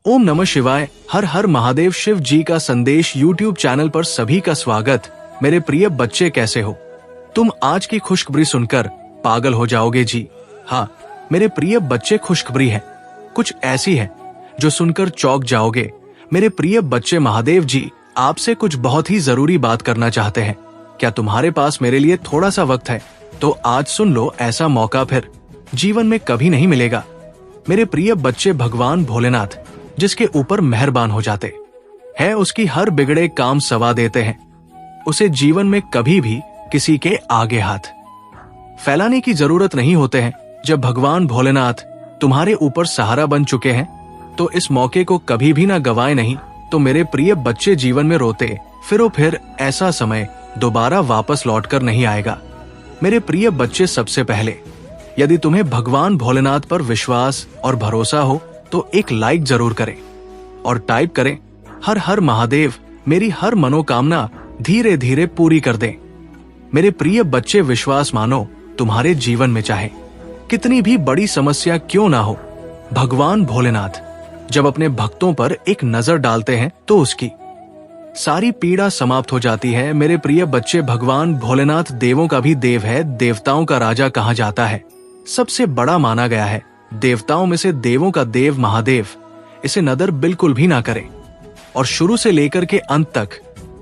ओम नमः शिवाय। हर हर महादेव। शिव जी का संदेश यूट्यूब चैनल पर सभी का स्वागत। मेरे प्रिय बच्चे, कैसे हो तुम? आज की खुशखबरी सुनकर पागल हो जाओगे जी। हाँ मेरे प्रिय बच्चे, खुशखबरी है, कुछ ऐसी है जो सुनकर चौंक जाओगे। मेरे प्रिय बच्चे, महादेव जी आपसे कुछ बहुत ही जरूरी बात करना चाहते हैं। क्या तुम्हारे पास मेरे लिए थोड़ा सा वक्त है? तो आज सुन लो, ऐसा मौका फिर जीवन में कभी नहीं मिलेगा। मेरे प्रिय बच्चे, भगवान भोलेनाथ जिसके ऊपर मेहरबान हो जाते हैं, उसकी हर बिगड़े काम सवा देते हैं। उसे जीवन में कभी भी किसी के आगे हाथ फैलाने की जरूरत नहीं होते हैं। जब भगवान भोलेनाथ तुम्हारे ऊपर सहारा बन चुके हैं तो इस मौके को कभी भी ना गवाए नहीं। तो मेरे प्रिय बच्चे, जीवन में रोते फिर ऐसा समय दोबारा वापस लौटकर नहीं आएगा। मेरे प्रिय बच्चे, सबसे पहले यदि तुम्हें भगवान भोलेनाथ पर विश्वास और भरोसा हो तो एक लाइक जरूर करें और टाइप करें, हर हर महादेव मेरी हर मनोकामना धीरे धीरे पूरी कर दें। मेरे प्रिय बच्चे, विश्वास मानो, तुम्हारे जीवन में चाहे कितनी भी बड़ी समस्या क्यों ना हो, भगवान भोलेनाथ जब अपने भक्तों पर एक नजर डालते हैं तो उसकी सारी पीड़ा समाप्त हो जाती है। मेरे प्रिय बच्चे, भगवान भोलेनाथ देवों का भी देव है, देवताओं का राजा कहा जाता है, सबसे बड़ा माना गया है। देवताओं में से देवों का देव महादेव, इसे नदर बिल्कुल भी ना करें और शुरू से लेकर के अंत तक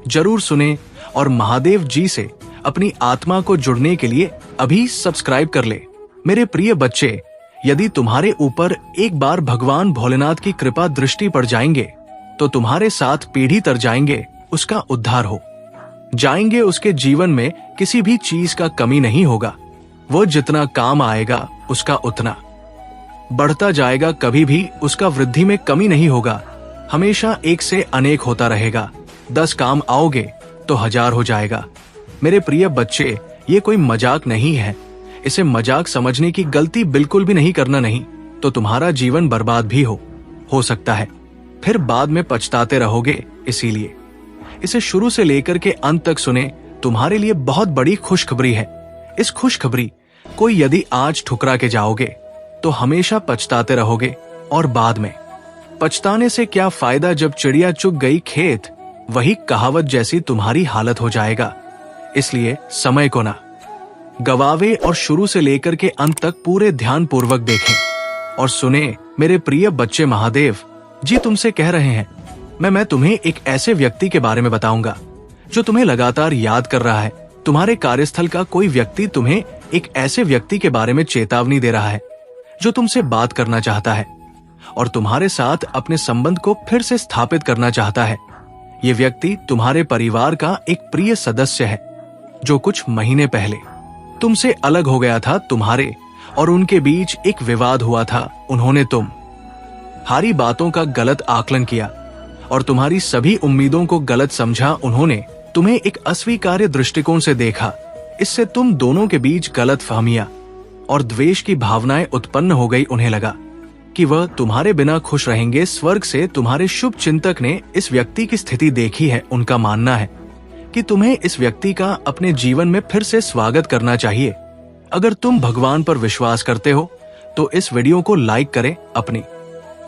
जरूर सुने और महादेव जी से अपनी आत्मा को जुड़ने के लिए अभी सब्सक्राइब कर ले। मेरे प्रिय बच्चे, यदि तुम्हारे ऊपर एक बार भगवान भोलेनाथ की कृपा दृष्टि पड़ जाएंगे तो तुम्हारे साथ पीढ़ी तर जाएंगे, उसका उद्धार हो जाएंगे। उसके जीवन में किसी भी चीज का कमी नहीं होगा। वो जितना काम आएगा उसका उतना बढ़ता जाएगा, कभी भी उसका वृद्धि में कमी नहीं होगा। हमेशा एक से अनेक होता रहेगा। 10 काम आओगे तो 1000 हो जाएगा। मेरे प्रिय बच्चे, ये कोई मजाक नहीं है। इसे मजाक समझने की गलती बिल्कुल भी नहीं करना, नहीं तो तुम्हारा जीवन बर्बाद भी हो सकता है, फिर बाद में पछताते रहोगे। इसीलिए इसे शुरू से लेकर के अंत तक सुने। तुम्हारे लिए बहुत बड़ी खुशखबरी है। इस खुशखबरी को यदि आज ठुकरा के जाओगे तो हमेशा पछताते रहोगे और बाद में पछताने से क्या फायदा, जब चिड़िया चुग गई खेत, वही कहावत जैसी तुम्हारी हालत हो जाएगा। इसलिए समय को ना गवावे और शुरू से लेकर के अंत तक पूरे ध्यान पूर्वक देखें और सुने। मेरे प्रिय बच्चे, महादेव जी तुमसे कह रहे हैं, मैं तुम्हें एक ऐसे व्यक्ति के बारे में बताऊंगा जो तुम्हें लगातार याद कर रहा है। तुम्हारे कार्यस्थल का कोई व्यक्ति तुम्हें एक ऐसे व्यक्ति के बारे में चेतावनी दे रहा है जो तुमसे बात करना चाहता है और तुम्हारे साथ अपने संबंध को फिर से स्थापित करना चाहता है। ये व्यक्ति तुम्हारे परिवार का एक प्रिय सदस्य है जो कुछ महीने पहले तुमसे अलग हो गया था। तुम्हारे और उनके बीच एक विवाद हुआ था। उन्होंने तुम्हारी बातों का गलत आकलन किया और तुम्हारी सभी उम्मीदों को गलत समझा। उन्होंने तुम्हें एक अस्वीकार्य दृष्टिकोण से देखा। इससे तुम दोनों के बीच गलतफहमियां और द्वेष की भावनाएं उत्पन्न हो गई। उन्हें लगा कि वह तुम्हारे बिना खुश रहेंगे। स्वर्ग से तुम्हारे शुभ चिंतक ने इस व्यक्ति की स्थिति देखी है। उनका मानना है कि तुम्हें इस व्यक्ति का अपने जीवन में फिर से स्वागत करना चाहिए। अगर तुम भगवान पर विश्वास करते हो तो इस वीडियो को लाइक करें। अपनी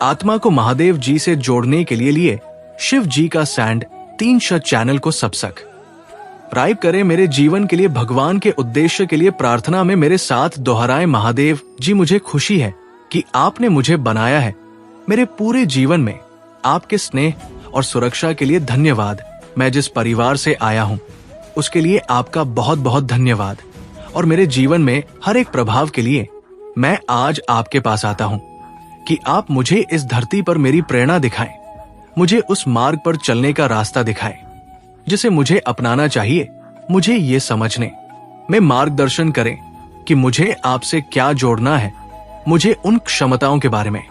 आत्मा को महादेव जी से जोड़ने के लिए शिव जी का सैंड 3 शत चैनल को सब्सक्राइब करें। मेरे जीवन के लिए, भगवान के उद्देश्य के लिए प्रार्थना में मेरे साथ दोहराएं, महादेव जी मुझे खुशी है कि आपने मुझे बनाया है। मेरे पूरे जीवन में आपके स्नेह और सुरक्षा के लिए धन्यवाद। मैं जिस परिवार से आया हूँ उसके लिए आपका बहुत बहुत धन्यवाद और मेरे जीवन में हर एक प्रभाव के लिए मैं आज आपके पास आता हूँ कि आप मुझे इस धरती पर मेरी प्रेरणा दिखाएं, मुझे उस मार्ग पर चलने का रास्ता दिखाएं जिसे मुझे अपनाना चाहिए। मुझे ये समझने में मार्गदर्शन करें कि मुझे आपसे क्या जोड़ना है। मुझे उन क्षमताओं के बारे में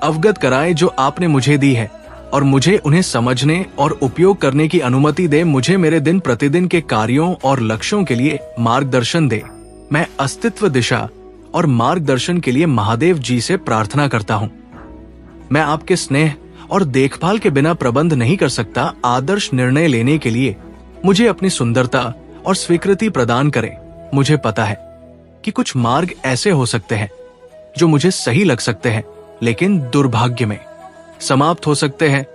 अवगत कराएं जो आपने मुझे दी है और मुझे उन्हें समझने और उपयोग करने की अनुमति दे। मुझे मेरे दिन प्रतिदिन के कार्यों और लक्ष्यों के लिए मार्गदर्शन दे। मैं अस्तित्व, दिशा और मार्गदर्शन के लिए महादेव जी से प्रार्थना करता हूँ। मैं आपके स्नेह और देखभाल के बिना प्रबंध नहीं कर सकता। आदर्श निर्णय लेने के लिए मुझे अपनी सुंदरता और स्वीकृति प्रदान करें। मुझे पता है कि कुछ मार्ग ऐसे हो सकते हैं जो मुझे सही लग सकते हैं, लेकिन दुर्भाग्य में समाप्त हो सकते हैं।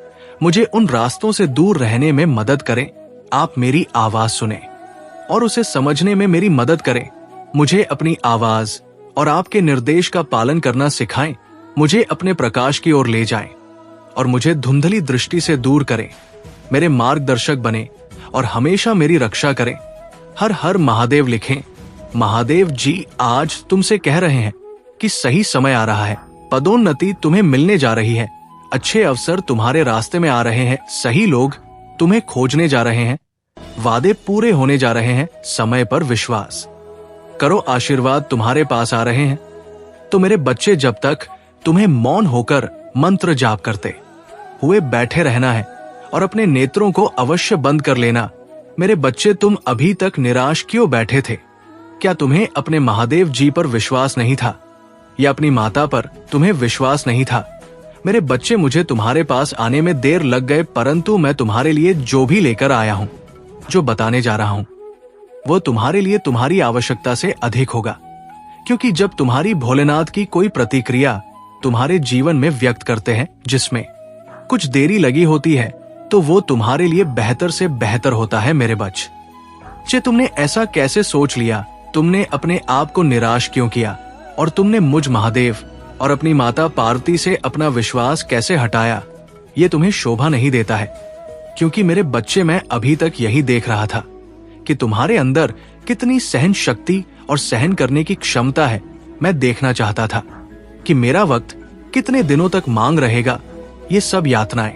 मुझे उन रास्तों से दूर रहने में मदद करें। आप मेरी आवाज सुने और उसे समझने में मेरी मदद करें। मुझे अपनी आवाज और आपके निर्देश का पालन करना सिखाएं। मुझे अपने प्रकाश की ओर ले जाएं और मुझे धुंधली दृष्टि से दूर करें। मेरे मार्गदर्शक बने और हमेशा मेरी रक्षा करें। हर हर महादेव लिखें। महादेव जी आज तुमसे कह रहे हैं कि सही समय आ रहा है। पदोन्नति तुम्हें मिलने जा रही है। अच्छे अवसर तुम्हारे रास्ते में आ रहे हैं। सही लोग तुम्हें खोजने जा रहे हैं। वादे पूरे होने जा रहे हैं। समय पर विश्वास करो। आशीर्वाद तुम्हारे पास आ रहे हैं। तो मेरे बच्चे, जब तक तुम्हें मौन होकर मंत्र जाप करते हुए बैठे रहना है और अपने नेत्रों को अवश्य बंद कर लेना। मेरे बच्चे, तुम अभी तक निराश क्यों बैठे थे? क्या तुम्हें अपने महादेव जी पर विश्वास नहीं था या अपनी माता पर तुम्हें विश्वास नहीं था? मेरे बच्चे, मुझे तुम्हारे पास आने में देर लग गए, परंतु मैं तुम्हारे लिए जो भी लेकर आया हूं, जो बताने जा रहा हूं, वो तुम्हारे लिए तुम्हारी आवश्यकता से अधिक होगा। क्योंकि जब तुम्हारी भोलेनाथ की कोई प्रतिक्रिया तुम्हारे जीवन में व्यक्त करते हैं जिसमें कुछ देरी लगी होती है, तो वो तुम्हारे लिए बेहतर से बेहतर होता है। मेरे बच्चे, तुमने ऐसा कैसे सोच लिया? तुमने अपने आप को निराश क्यों किया? और तुमने मुझ महादेव और अपनी माता पार्वती से अपना विश्वास कैसे हटाया? ये तुम्हें शोभा नहीं देता है। क्योंकि मेरे बच्चे, मैं अभी तक यही देख रहा था कि तुम्हारे अंदर कितनी सहन शक्ति और सहन करने की क्षमता है। मैं देखना चाहता था कि मेरा वक्त कितने दिनों तक मांग रहेगा ये सब यातनाएं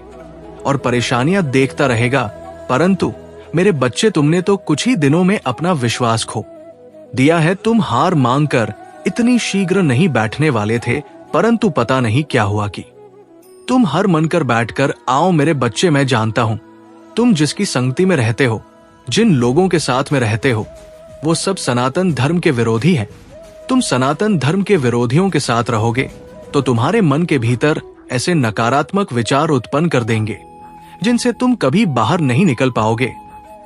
और परेशानियां देखता रहेगा। परंतु मेरे बच्चे, तुमने तो कुछ ही दिनों में अपना विश्वास खो दिया है। तुम हार मांगकर इतनी शीघ्र नहीं बैठने वाले थे, परंतु पता नहीं क्या हुआ कि तुम हर मन कर बैठकर आओ। मेरे बच्चे, मैं जानता हूं तुम जिसकी संगति में रहते हो, जिन लोगों के साथ में रहते हो, वो सब सनातन धर्म के विरोधी हैं। तुम सनातन धर्म के विरोधियों के साथ रहोगे तो तुम्हारे मन के भीतर ऐसे नकारात्मक विचार उत्पन्न कर देंगे जिनसे तुम कभी बाहर नहीं निकल पाओगे।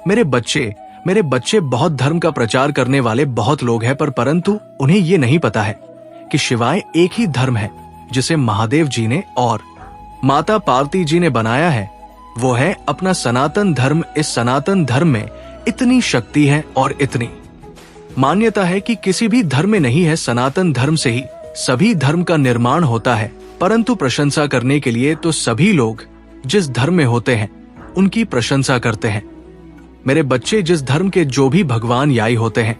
मेरे बच्चे, बहुत धर्म का प्रचार करने वाले बहुत लोग हैं, परंतु उन्हें ये नहीं पता है कि शिवाय एक ही धर्म है जिसे महादेव जी ने और माता पार्वती जी ने बनाया है। वो है अपना सनातन धर्म। इस सनातन धर्म में इतनी शक्ति है और इतनी मान्यता है कि किसी भी धर्म में नहीं है। सनातन धर्म से ही सभी धर्म का निर्माण होता है। परंतु प्रशंसा करने के लिए तो सभी लोग जिस धर्म में होते हैं उनकी प्रशंसा करते हैं। मेरे बच्चे, जिस धर्म के जो भी भगवान याई होते हैं,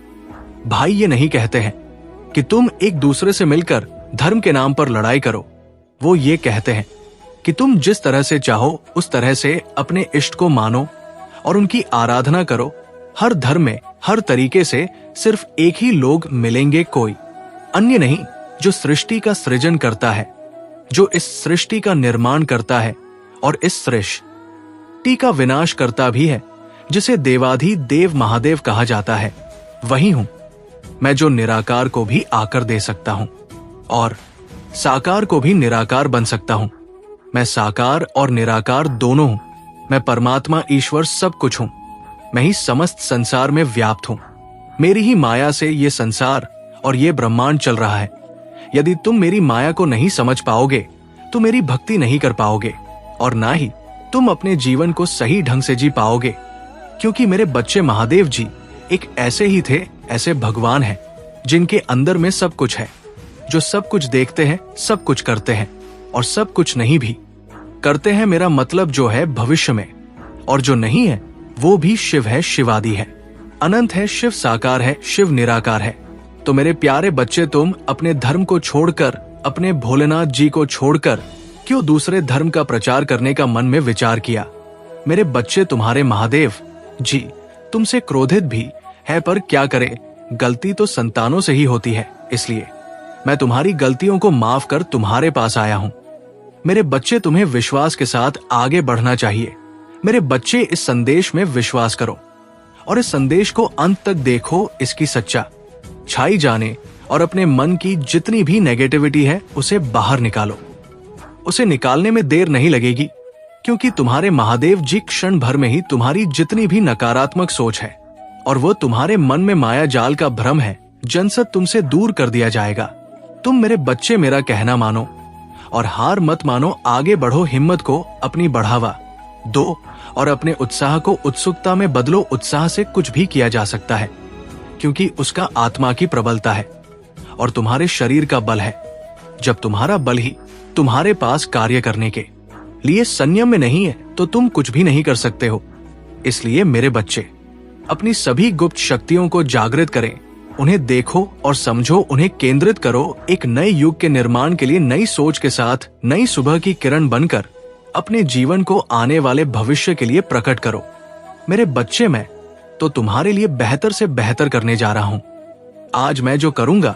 भाई ये नहीं कहते हैं कि तुम एक दूसरे से मिलकर धर्म के नाम पर लड़ाई करो। वो ये कहते हैं कि तुम जिस तरह से चाहो उस तरह से अपने इष्ट को मानो और उनकी आराधना करो। हर धर्म में हर तरीके से सिर्फ एक ही लोग मिलेंगे, कोई अन्य नहीं, जो सृष्टि का सृजन करता है, जो इस सृष्टि का निर्माण करता है और इस सृष्टि का विनाश करता भी है, जिसे देवाधि देव महादेव कहा जाता है। वही हूं मैं, जो निराकार को भी आकर दे सकता हूं और साकार को भी निराकार बन सकता हूं। मैं साकार और निराकार दोनों हूं। मैं परमात्मा, ईश्वर, सब कुछ हूं। मैं ही समस्त संसार में व्याप्त हूं। मेरी ही माया से ये संसार और ये ब्रह्मांड चल रहा है। यदि तुम मेरी माया को नहीं समझ पाओगे तो मेरी भक्ति नहीं कर पाओगे और ना ही तुम अपने जीवन को सही ढंग से जी पाओगे। क्योंकि मेरे बच्चे, महादेव जी एक ऐसे ही थे, ऐसे भगवान हैं जिनके अंदर में सब कुछ है, जो सब कुछ देखते हैं, सब कुछ करते हैं और सब कुछ नहीं भी करते हैं। मेरा मतलब जो है भविष्य में, और जो नहीं है वो भी शिव है, शिवादि है, अनंत है। शिव साकार है, शिव निराकार है। तो मेरे प्यारे बच्चे, तुम अपने धर्म को छोड़कर, अपने भोलेनाथ जी को छोड़कर क्यों दूसरे धर्म का प्रचार करने का मन में विचार किया? मेरे बच्चे, तुम्हारे महादेव जी तुमसे क्रोधित भी है, पर क्या करे, गलती तो संतानों से ही होती है। इसलिए मैं तुम्हारी गलतियों को माफ कर तुम्हारे पास आया हूं। मेरे बच्चे, तुम्हें विश्वास के साथ आगे बढ़ना चाहिए। मेरे बच्चे, इस संदेश में विश्वास करो और इस संदेश को अंत तक देखो। इसकी सच्चा छाई जाने और अपने मन की जितनी भी नेगेटिविटी है उसे बाहर निकालो। उसे निकालने में देर नहीं लगेगी, क्योंकि तुम्हारे महादेव जी क्षण भर में ही तुम्हारी जितनी भी नकारात्मक सोच है और वो तुम्हारे मन में माया जाल का भ्रम है, जनसत तुमसे दूर कर दिया जाएगा। तुम मेरे बच्चे मेरा कहना मानो और हार मत मानो, आगे बढ़ो, हिम्मत को अपनी बढ़ावा दो और अपने उत्साह को उत्सुकता में बदलो। उत्साह से कुछ भी किया जा सकता है, क्योंकि उसका आत्मा की प्रबलता है और तुम्हारे शरीर का बल है। जब तुम्हारा बल ही तुम्हारे पास कार्य करने के लिए संयम में नहीं है, तो तुम कुछ भी नहीं कर सकते हो। इसलिए मेरे बच्चे, अपनी सभी गुप्त शक्तियों को जागृत करें, उन्हें देखो और समझो, उन्हें केंद्रित करो। एक नए युग के निर्माण के लिए नई सोच के साथ नई सुबह की किरण बनकर अपने जीवन को आने वाले भविष्य के लिए प्रकट करो। मेरे बच्चे, मैं तो तुम्हारे लिए बेहतर से बेहतर करने जा रहा हूं। आज मैं जो करूंगा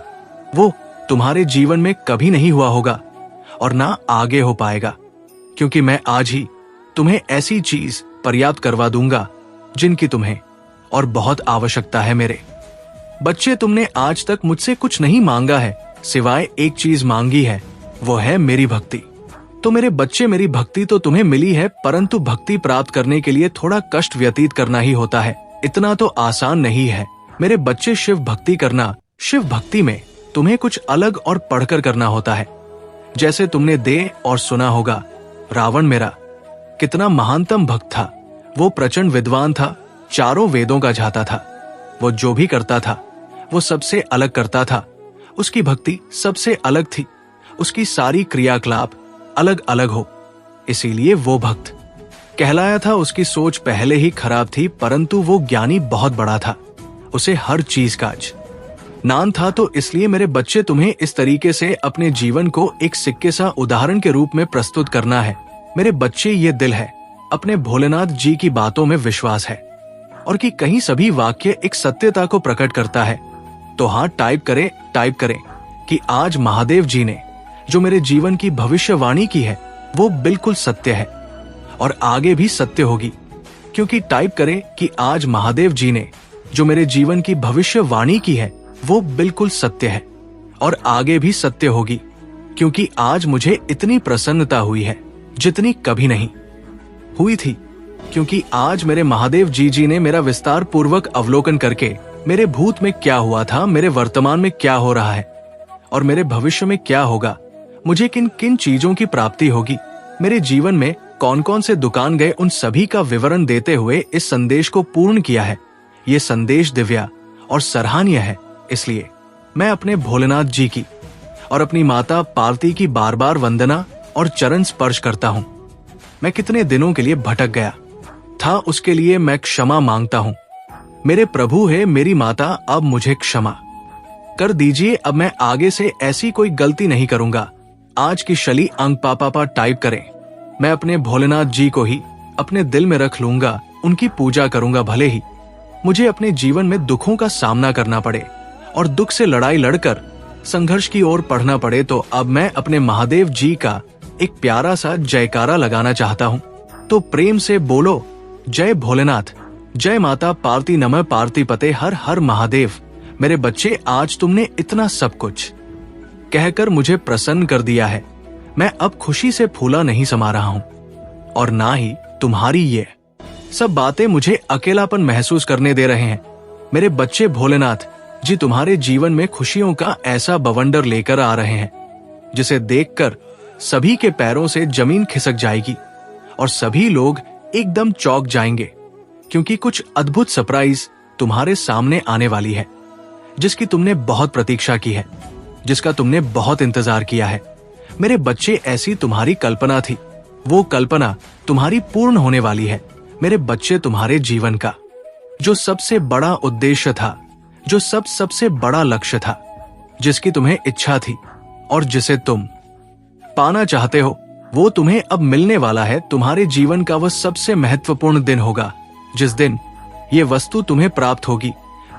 वो तुम्हारे जीवन में कभी नहीं हुआ होगा और ना आगे हो पाएगा, क्योंकि मैं आज ही तुम्हें ऐसी चीज पर्याप्त करवा दूंगा जिनकी तुम्हें और बहुत आवश्यकता है। मेरे बच्चे, तुमने आज तक मुझसे कुछ नहीं मांगा है, सिवाय एक चीज मांगी है, वो है मेरी भक्ति। तो मेरे बच्चे, मेरी भक्ति तो तुम्हें मिली है, परंतु भक्ति प्राप्त करने के लिए थोड़ा कष्ट व्यतीत करना ही होता है। इतना तो आसान नहीं है। मेरे बच्चे, शिव भक्ति करना, शिव भक्ति में तुम्हें कुछ अलग और पढ़कर करना होता है। जैसे तुमने दे और सुना होगा, रावण मेरा कितना महानतम भक्त था। वो प्रचंड विद्वान था, चारों वेदों का झाता था। वो जो भी करता था वो सबसे अलग करता था। उसकी भक्ति सबसे अलग थी, उसकी सारी क्रियाकलाप अलग अलग हो, इसीलिए वो भक्त कहलाया था। उसकी सोच पहले ही खराब थी, परंतु वो ज्ञानी बहुत बड़ा था, उसे हर चीज का ज्ञान था। तो इसलिए मेरे बच्चे, तुम्हें इस तरीके से अपने जीवन को एक सिक्के सा उदाहरण के रूप में प्रस्तुत करना है। मेरे बच्चे, ये दिल है, अपने भोलेनाथ जी की बातों में विश्वास है और कि कहीं सभी वाक्य एक सत्यता को प्रकट करता है। तो हाँ, टाइप करें कि आज महादेव जी ने जो मेरे जीवन की भविष्यवाणी की है वो बिल्कुल सत्य है और आगे भी सत्य होगी। क्योंकि टाइप करें कि आज महादेव जी ने जो मेरे जीवन की भविष्यवाणी की है वो बिल्कुल सत्य है और आगे भी सत्य होगी। क्योंकि आज मुझे इतनी प्रसन्नता हुई है जितनी कभी नहीं हुई थी। क्योंकि आज मेरे महादेव जी ने मेरा विस्तार पूर्वक अवलोकन करके मेरे भूत में क्या हुआ था, मेरे वर्तमान में क्या हो रहा है और मेरे भविष्य में क्या होगा, मुझे किन किन चीजों की प्राप्ति होगी, मेरे जीवन में कौन कौन से दुकान गए, उन सभी का विवरण देते हुए इस संदेश को पूर्ण किया है। ये संदेश दिव्या और सराहनीय है। इसलिए मैं अपने भोलेनाथ जी की और अपनी माता पार्वती की बार बार वंदना और चरण स्पर्श करता हूँ। मैं कितने दिनों के लिए भटक गया था, उसके लिए मैं क्षमा मांगता हूँ। मेरे प्रभु है, मेरी माता, अब मुझे क्षमा कर दीजिए। अब मैं आगे से ऐसी कोई गलती नहीं करूंगा। आज की शली अंक पापा टाइप करें। मैं अपने भोलेनाथ जी को ही अपने दिल में रख लूंगा, उनकी पूजा करूंगा। भले ही मुझे अपने जीवन में दुखों का सामना करना पड़े और दुख से लड़ाई लड़कर संघर्ष की ओर बढ़ना पड़े, तो अब मैं अपने महादेव जी का एक प्यारा सा जयकारा लगाना चाहता हूँ। तो प्रेम से बोलो, जय भोलेनाथ, जय माता पार्वती, नमः पार्वती पते, हर हर महादेव। मेरे बच्चे, आज तुमने इतना सब कुछ कहकर मुझे प्रसन्न कर दिया है। मैं अब खुशी से फूला नहीं समा रहा हूं और ना ही तुम्हारी ये सब बातें मुझे अकेलापन महसूस करने दे रहे हैं। मेरे बच्चे, भोलेनाथ जी तुम्हारे जीवन में खुशियों का ऐसा बवंडर लेकर आ रहे हैं जिसे देखकर सभी के पैरों से जमीन खिसक जाएगी और सभी लोग एकदम चौंक जाएंगे, क्योंकि कुछ अद्भुत सरप्राइज तुम्हारे सामने आने वाली है, जिसकी तुमने बहुत प्रतीक्षा की है, जिसका तुमने बहुत इंतजार किया है। मेरे बच्चे, ऐसी तुम्हारी कल्पना थी, वो कल्पना तुम्हारी पूर्ण होने वाली है। मेरे बच्चे, तुम्हारे जीवन का जो सबसे बड़ा उद्देश्य था, जो सबसे बड़ा लक्ष्य था, जिसकी तुम्हें इच्छा थी और जिसे तुम पाना चाहते हो, वो तुम्हें अब मिलने वाला है। तुम्हारे जीवन का वह सबसे महत्वपूर्ण दिन होगा जिस दिन ये वस्तु तुम्हें प्राप्त होगी।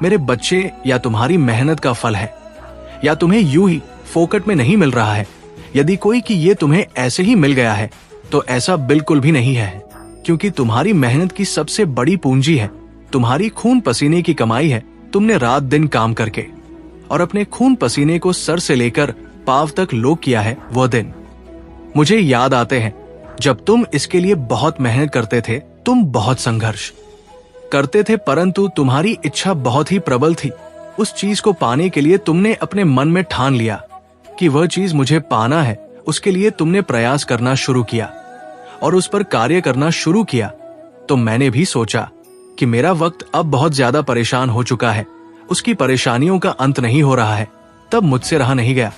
मेरे बच्चे, या तुम्हारी मेहनत का फल है या तुम्हें यूं ही फोकट में नहीं मिल रहा है। यदि कोई कि ये तुम्हें ऐसे ही मिल गया है तो ऐसा बिल्कुल भी नहीं है, क्योंकि तुम्हारी मेहनत की सबसे बड़ी पूंजी है, तुम्हारी खून पसीने की कमाई है। तुमने रात दिन काम करके और अपने खून पसीने को सर से लेकर पांव तक लोग किया है। वह दिन मुझे याद आते हैं जब तुम इसके लिए बहुत मेहनत करते थे, तुम बहुत संघर्ष करते थे, परंतु तुम्हारी इच्छा बहुत ही प्रबल थी। उस चीज को पाने के लिए तुमने अपने मन में ठान लिया कि वह चीज मुझे पाना है, उसके लिए तुमने प्रयास करना शुरू किया और उस पर कार्य करना शुरू किया, तो मैंने भी सोचा कि मेरा वक्त अब बहुत ज्यादा परेशान हो चुका है, उसकी परेशानियों का अंत नहीं हो रहा है। तब मुझसे रहा नहीं गया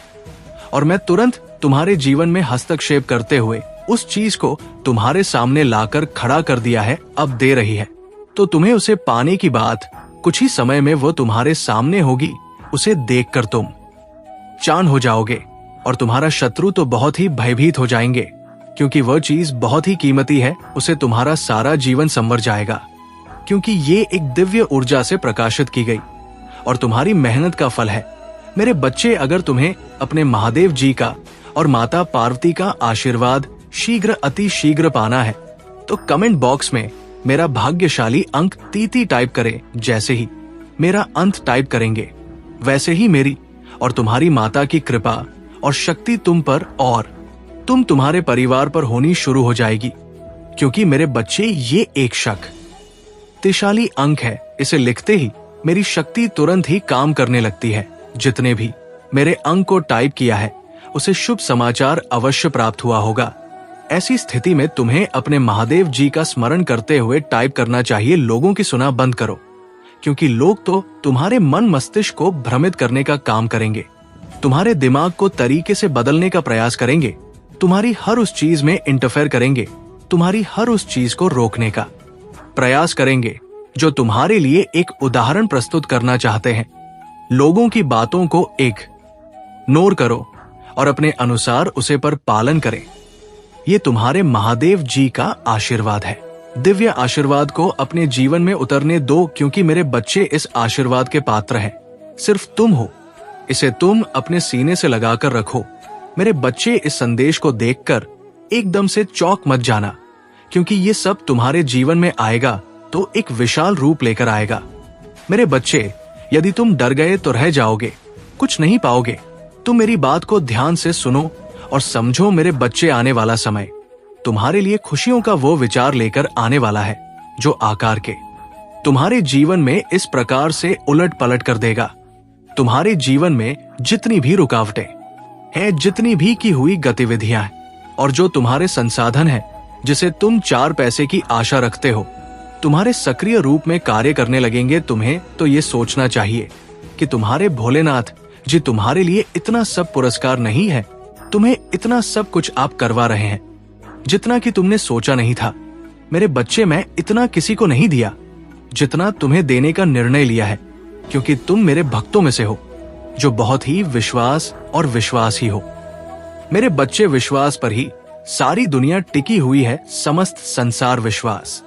और मैं तुरंत तुम्हारे जीवन में हस्तक्षेप करते हुए उस चीज को तुम्हारे सामने लाकर खड़ा कर दिया है। अब दे रही है तो तुम्हें उसे पाने की बात, कुछ ही समय में वो तुम्हारे सामने होगी। उसे देखकर तुम चांद हो जाओगे और तुम्हारा शत्रु तो बहुत ही भयभीत हो जाएंगे, क्योंकि वह चीज बहुत ही कीमती है। उसे तुम्हारा सारा जीवन संवर जाएगा, क्योंकि ये एक दिव्य ऊर्जा से प्रकाशित की गई और तुम्हारी मेहनत का फल है। मेरे बच्चे, अगर तुम्हें अपने महादेव जी का और माता पार्वती का आशीर्वाद शीघ्र अति शीघ्र पाना है तो कमेंट बॉक्स में मेरा भाग्यशाली अंक 33 टाइप करें। जैसे ही मेरा अंत टाइप करेंगे वैसे ही मेरी और तुम्हारी माता की कृपा और शक्ति तुम पर और तुम्हारे परिवार पर होनी शुरू हो जाएगी, क्योंकि मेरे बच्चे ये एक शक्तिशाली अंक है। इसे लिखते ही मेरी शक्ति तुरंत ही काम करने लगती है। जितने भी मेरे अंक को टाइप किया है उसे शुभ समाचार अवश्य प्राप्त हुआ होगा। ऐसी स्थिति में तुम्हें अपने महादेव जी का स्मरण करते हुए टाइप करना चाहिए। लोगों की सुना बंद करो, क्योंकि लोग तो तुम्हारे मन मस्तिष्क को भ्रमित करने का काम करेंगे, तुम्हारे दिमाग को तरीके से बदलने का प्रयास करेंगे, तुम्हारी हर उस चीज में इंटरफेयर करेंगे, तुम्हारी हर उस चीज को रोकने का प्रयास करेंगे जो तुम्हारे लिए एक उदाहरण प्रस्तुत करना चाहते हैं। लोगों की बातों को इग्नोर करो और अपने अनुसार उसे पर पालन करें। ये तुम्हारे महादेव जी का आशीर्वाद है। दिव्य आशीर्वाद को अपने जीवन में उतरने दो, क्योंकि मेरे बच्चे इस आशीर्वाद के पात्र हैं। सिर्फ तुम हो। इसे तुम अपने सीने से लगाकर रखो। मेरे बच्चे, इस संदेश को देखकर एकदम से चौंक मत जाना, क्योंकि ये सब तुम्हारे जीवन में आएगा तो एक विशाल रूप लेकर आएगा। मेरे बच्चे, यदि तुम डर गए तो रह जाओगे, कुछ नहीं पाओगे। तुम मेरी बात को ध्यान से सुनो और समझो। मेरे बच्चे, आने वाला समय तुम्हारे लिए खुशियों का वो विचार लेकर आने वाला है जो आकार के तुम्हारे जीवन में इस प्रकार से उलट पलट कर देगा। तुम्हारे जीवन में जितनी भी रुकावटें हैं, जितनी भी की हुई गतिविधियां हैं और जो तुम्हारे संसाधन हैं जिसे तुम 4 पैसे की आशा रखते हो, तुम्हारे सक्रिय रूप में कार्य करने लगेंगे। तुम्हें तो ये सोचना चाहिए कि तुम्हारे भोलेनाथ जी तुम्हारे लिए इतना सब पुरस्कार नहीं है, तुम्हें इतना सब कुछ आप करवा रहे हैं जितना कि तुमने सोचा नहीं था। मेरे बच्चे, मैं इतना किसी को नहीं दिया जितना तुम्हें देने का निर्णय लिया है, क्योंकि तुम मेरे भक्तों में से हो जो बहुत ही विश्वास और विश्वासी हो। मेरे बच्चे, विश्वास पर ही सारी दुनिया टिकी हुई है। समस्त संसार विश्वास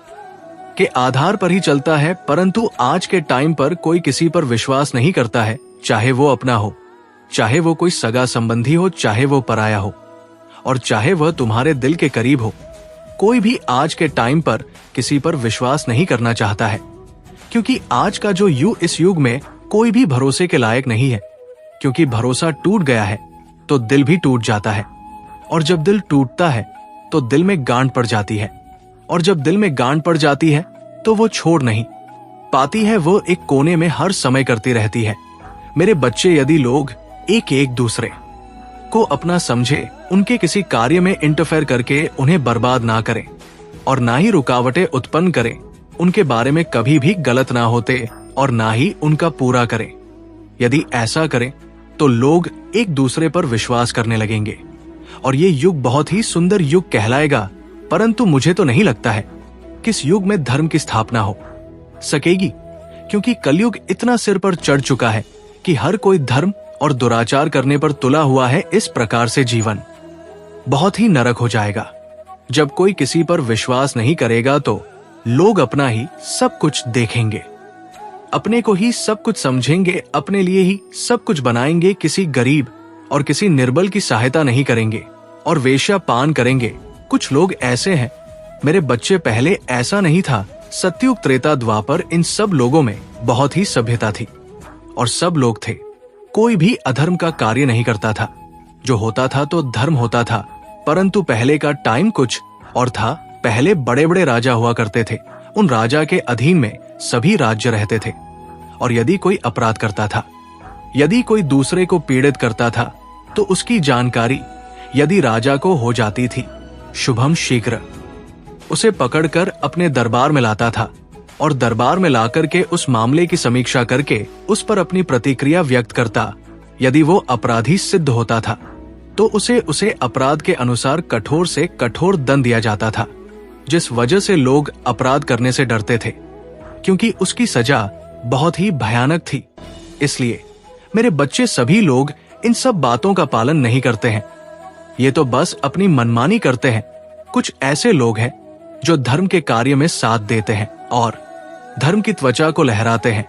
के आधार पर ही चलता है, परंतु आज के टाइम पर कोई किसी पर विश्वास नहीं करता है, चाहे वो अपना हो, चाहे वो कोई सगा संबंधी हो, चाहे वो पराया हो और चाहे वह तुम्हारे दिल के करीब हो। कोई भी आज के टाइम पर किसी पर विश्वास नहीं करना चाहता है, क्योंकि आज का जो इस युग में कोई भी भरोसे के लायक नहीं है, क्योंकि भरोसा टूट गया है तो दिल भी टूट जाता है, और जब दिल टूटता है तो दिल में गांठ पड़ जाती है, और जब दिल में गांठ पड़ जाती है तो वो छोड़ नहीं पाती है, वो एक कोने में हर समय करती रहती है। मेरे बच्चे, यदि लोग एक दूसरे को अपना समझे, उनके किसी कार्य में इंटरफेयर करके उन्हें बर्बाद ना करें और ना ही रुकावटें उत्पन्न करें, उनके बारे में कभी भी गलत ना होते और ना ही उनका पूरा करें। यदि ऐसा करें तो लोग एक दूसरे पर विश्वास करने लगेंगे और ये युग बहुत ही सुंदर युग कहलाएगा। परंतु मुझे तो नहीं लगता है किस युग में धर्म की स्थापना हो सकेगी, क्योंकि कलयुग इतना सिर पर चढ़ चुका है कि हर कोई धर्म और दुराचार करने पर तुला हुआ है। इस प्रकार से जीवन बहुत ही नरक हो जाएगा। जब कोई किसी पर विश्वास नहीं करेगा तो लोग अपना ही सब कुछ देखेंगे, अपने को ही सब कुछ समझेंगे, अपने लिए ही सब कुछ बनाएंगे, किसी गरीब और किसी निर्बल की सहायता नहीं करेंगे और वेश्या पान करेंगे। कुछ लोग ऐसे हैं मेरे बच्चे, पहले ऐसा नहीं था। सतयुग, त्रेता, द्वापर, इन सब लोगों में बहुत ही सभ्यता थी और सब लोग थे। कोई भी अधर्म का कार्य नहीं करता था, जो होता था तो धर्म होता था। परंतु पहले का टाइम कुछ और था। पहले बड़े बड़े राजा हुआ करते थे, उन राजा के अधीन में सभी राज्य रहते थे, और यदि कोई अपराध करता था, यदि कोई दूसरे को पीड़ित करता था, तो उसकी जानकारी यदि राजा को हो जाती थी शुभम शीघ्र, उसे पकड़कर अपने दरबार में लाता था और दरबार में लाकर के उस मामले की समीक्षा करके उस पर अपनी प्रतिक्रिया व्यक्त करता। यदि वो अपराधी सिद्ध होता था तो उसे अपराध के अनुसार कठोर से कठोर दंड दिया जाता था, जिस वजह से लोग अपराध करने से डरते थे, क्योंकि उसकी सजा बहुत ही भयानक थी। इसलिए मेरे बच्चे, सभी लोग इन सब बातों का पालन नहीं करते हैं। ये तो बस अपनी मनमानी करते हैं। कुछ ऐसे लोग हैं जो धर्म के कार्य में साथ देते हैं और धर्म की त्वचा को लहराते हैं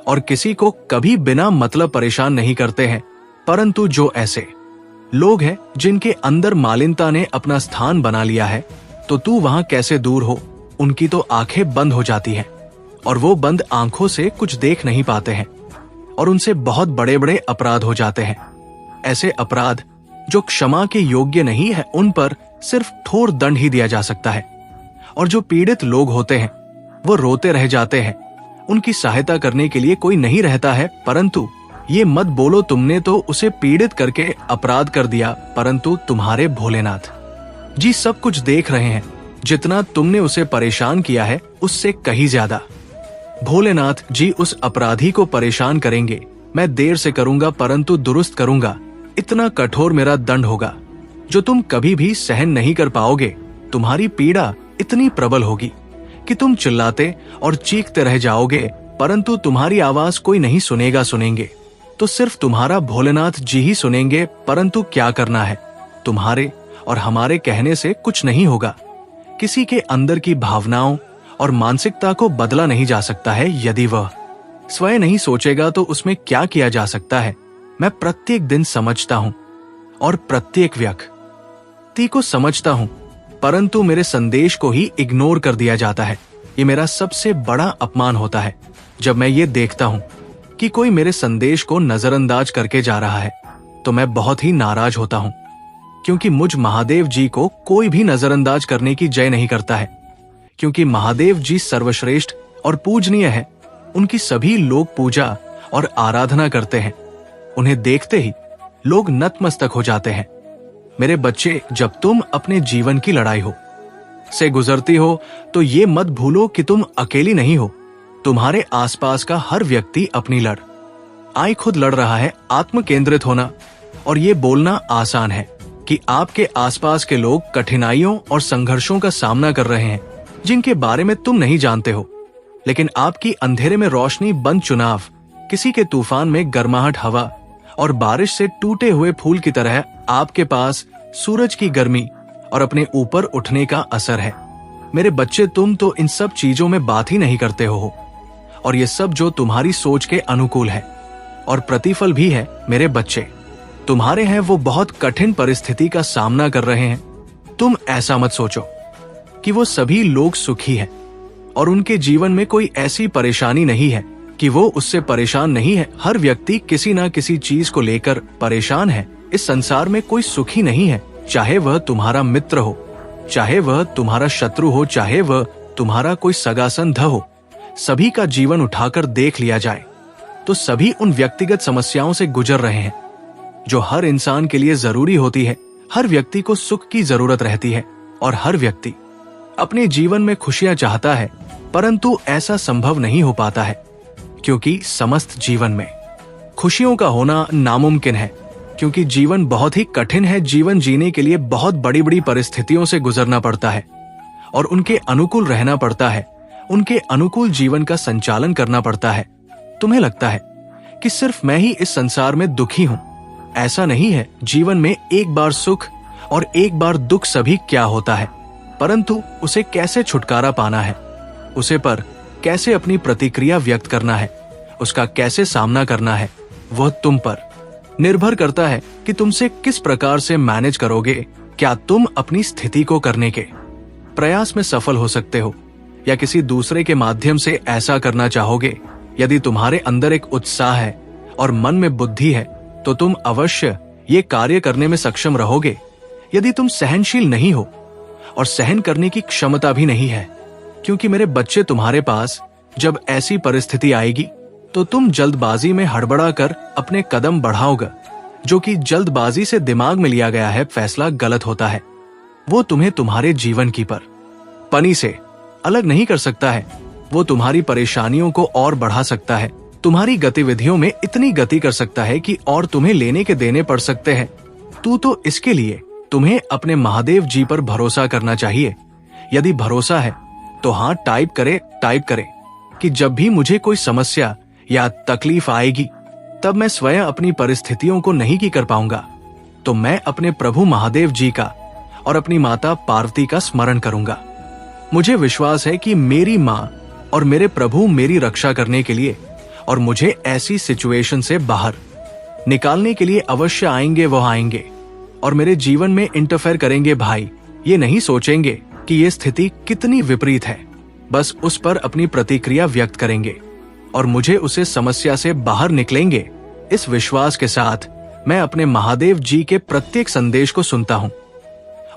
और किसी को कभी बिना मतलब परेशान नहीं करते हैं। परंतु जो ऐसे लोग हैं जिनके अंदर मालिनता ने अपना स्थान बना लिया है, तो तू वहां कैसे दूर हो। उनकी तो आंखें बंद हो जाती हैं और वो बंद आंखों से कुछ देख नहीं पाते हैं और उनसे बहुत बड़े बड़े अपराध हो जाते हैं। ऐसे अपराध जो क्षमा के योग्य नहीं है, उन पर सिर्फ ठोर दंड ही दिया जा सकता है। और जो पीड़ित लोग होते हैं वो रोते रह जाते हैं, उनकी सहायता करने के लिए कोई नहीं रहता है। परंतु ये मत बोलो तुमने तो उसे पीड़ित करके अपराध कर दिया, परंतु तुम्हारे भोलेनाथ जी सब कुछ देख रहे हैं। जितना तुमने उसे परेशान किया है उससे कहीं ज्यादा भोलेनाथ जी उस अपराधी को परेशान करेंगे। मैं देर से करूंगा परंतु दुरुस्त करूंगा। इतना कठोर मेरा दंड होगा जो तुम कभी भी सहन नहीं कर पाओगे। तुम्हारी पीड़ा इतनी प्रबल होगी कि तुम चिल्लाते और चीखते रह जाओगे, परंतु तुम्हारी आवाज कोई नहीं सुनेंगे तो सिर्फ तुम्हारा भोलेनाथ जी ही सुनेंगे। परंतु क्या करना है, तुम्हारे और हमारे कहने से कुछ नहीं होगा। किसी के अंदर की भावनाओं और मानसिकता को बदला नहीं जा सकता है। यदि वह स्वयं नहीं सोचेगा तो उसमें क्या किया जा सकता है। मैं प्रत्येक दिन समझता हूं और प्रत्येक व्यक्ति को समझता हूं, परंतु मेरे संदेश को ही इग्नोर कर दिया जाता है। ये मेरा सबसे बड़ा अपमान होता है। जब मैं ये देखता हूं कि कोई मेरे संदेश को नजरअंदाज करके जा रहा है तो मैं बहुत ही नाराज होता हूं, क्योंकि मुझ महादेव जी को कोई भी नजरअंदाज करने की जय नहीं करता है। क्योंकि महादेव जी सर्वश्रेष्ठ और पूजनीय है। उनकी सभी लोग पूजा और आराधना करते हैं। उन्हें देखते ही लोग नतमस्तक हो जाते हैं। मेरे बच्चे, जब तुम अपने जीवन की लड़ाई से गुजरती हो तो ये मत भूलो कि तुम अकेली नहीं हो। तुम्हारे आसपास का हर व्यक्ति अपनी लड़ाई खुद लड़ रहा है। आत्म केंद्रित होना और ये बोलना आसान है कि आपके आसपास के लोग कठिनाइयों और संघर्षों का सामना कर रहे हैं जिनके बारे में तुम नहीं जानते हो। लेकिन आपकी अंधेरे में रोशनी बंद चुनाव, किसी के तूफान में गर्माहट हवा और बारिश से टूटे हुए फूल की तरह आपके पास सूरज की गर्मी और अपने ऊपर उठने का असर है। मेरे बच्चे, तुम तो इन सब चीजों में बात ही नहीं करते हो और ये सब जो तुम्हारी सोच के अनुकूल है और प्रतिफल भी है। मेरे बच्चे तुम्हारे हैं, वो बहुत कठिन परिस्थिति का सामना कर रहे हैं। तुम ऐसा मत सोचो कि वो सभी लोग सुखी हैं और उनके जीवन में कोई ऐसी परेशानी नहीं है कि वो उससे परेशान नहीं है। हर व्यक्ति किसी ना किसी चीज को लेकर परेशान है। इस संसार में कोई सुखी नहीं है, चाहे वह तुम्हारा मित्र हो, चाहे वह तुम्हारा शत्रु हो, चाहे वह तुम्हारा कोई सगा संध हो। सभी का जीवन उठाकर देख लिया जाए तो सभी उन व्यक्तिगत समस्याओं से गुजर रहे हैं जो हर इंसान के लिए जरूरी होती है। हर व्यक्ति को सुख की जरूरत रहती है और हर व्यक्ति अपने जीवन में खुशियां चाहता है, परंतु ऐसा संभव नहीं हो पाता है क्योंकि समस्त जीवन में खुशियों का होना नामुमकिन है। क्योंकि जीवन बहुत ही कठिन है। जीवन जीने के लिए बहुत बड़ी बड़ी परिस्थितियों से गुजरना पड़ता है और उनके अनुकूल रहना पड़ता है। उनके अनुकूल जीवन का संचालन करना पड़ता है। तुम्हें लगता है कि सिर्फ मैं ही इस संसार में दुखी हूं, ऐसा नहीं है। जीवन में एक बार सुख और एक बार दुख सभी क्या होता है, परंतु उसे कैसे छुटकारा पाना है, उसे पर कैसे अपनी प्रतिक्रिया व्यक्त करना है, उसका कैसे सामना करना है, वह तुम पर निर्भर करता है कि तुमसे किस प्रकार से मैनेज करोगे। क्या तुम अपनी स्थिति को करने के प्रयास में सफल हो सकते हो या किसी दूसरे के माध्यम से ऐसा करना चाहोगे? यदि तुम्हारे अंदर एक उत्साह है और मन में बुद्धि है तो तुम अवश्य ये कार्य करने में सक्षम रहोगे। यदि तुम सहनशील नहीं हो और सहन करने की क्षमता भी नहीं है, क्योंकि मेरे बच्चे तुम्हारे पास जब ऐसी परिस्थिति आएगी तो तुम जल्दबाजी में हड़बड़ा कर अपने कदम बढ़ाओगे, जो कि जल्दबाजी से दिमाग में लिया गया है फैसला गलत होता है। वो तुम्हें तुम्हारे जीवन की पनी से अलग नहीं कर सकता है। वो तुम्हारी परेशानियों को और बढ़ा सकता है, तुम्हारी गतिविधियों में इतनी गति कर सकता है कि और तुम्हें लेने के देने पड़ सकते हैं। तो इसके लिए तुम्हें अपने महादेव जी पर भरोसा करना चाहिए। यदि भरोसा है तो हाँ टाइप करे कि जब भी मुझे कोई समस्या या तकलीफ आएगी तब मैं स्वयं अपनी परिस्थितियों को नहीं की कर पाऊंगा, तो मैं अपने प्रभु महादेव जी का और अपनी माता पार्वती का स्मरण करूंगा। मुझे विश्वास है कि मेरी माँ और मेरे प्रभु मेरी रक्षा करने के लिए और मुझे ऐसी सिचुएशन से बाहर निकालने के लिए अवश्य आएंगे और मेरे जीवन में इंटरफेयर करेंगे। भाई, ये नहीं सोचेंगे कि ये स्थिति कितनी विपरीत है, बस उस पर अपनी प्रतिक्रिया व्यक्त करेंगे और मुझे उसे समस्या से बाहर निकलेंगे। इस विश्वास के साथ मैं अपने महादेव जी के प्रत्येक संदेश को सुनता हूँ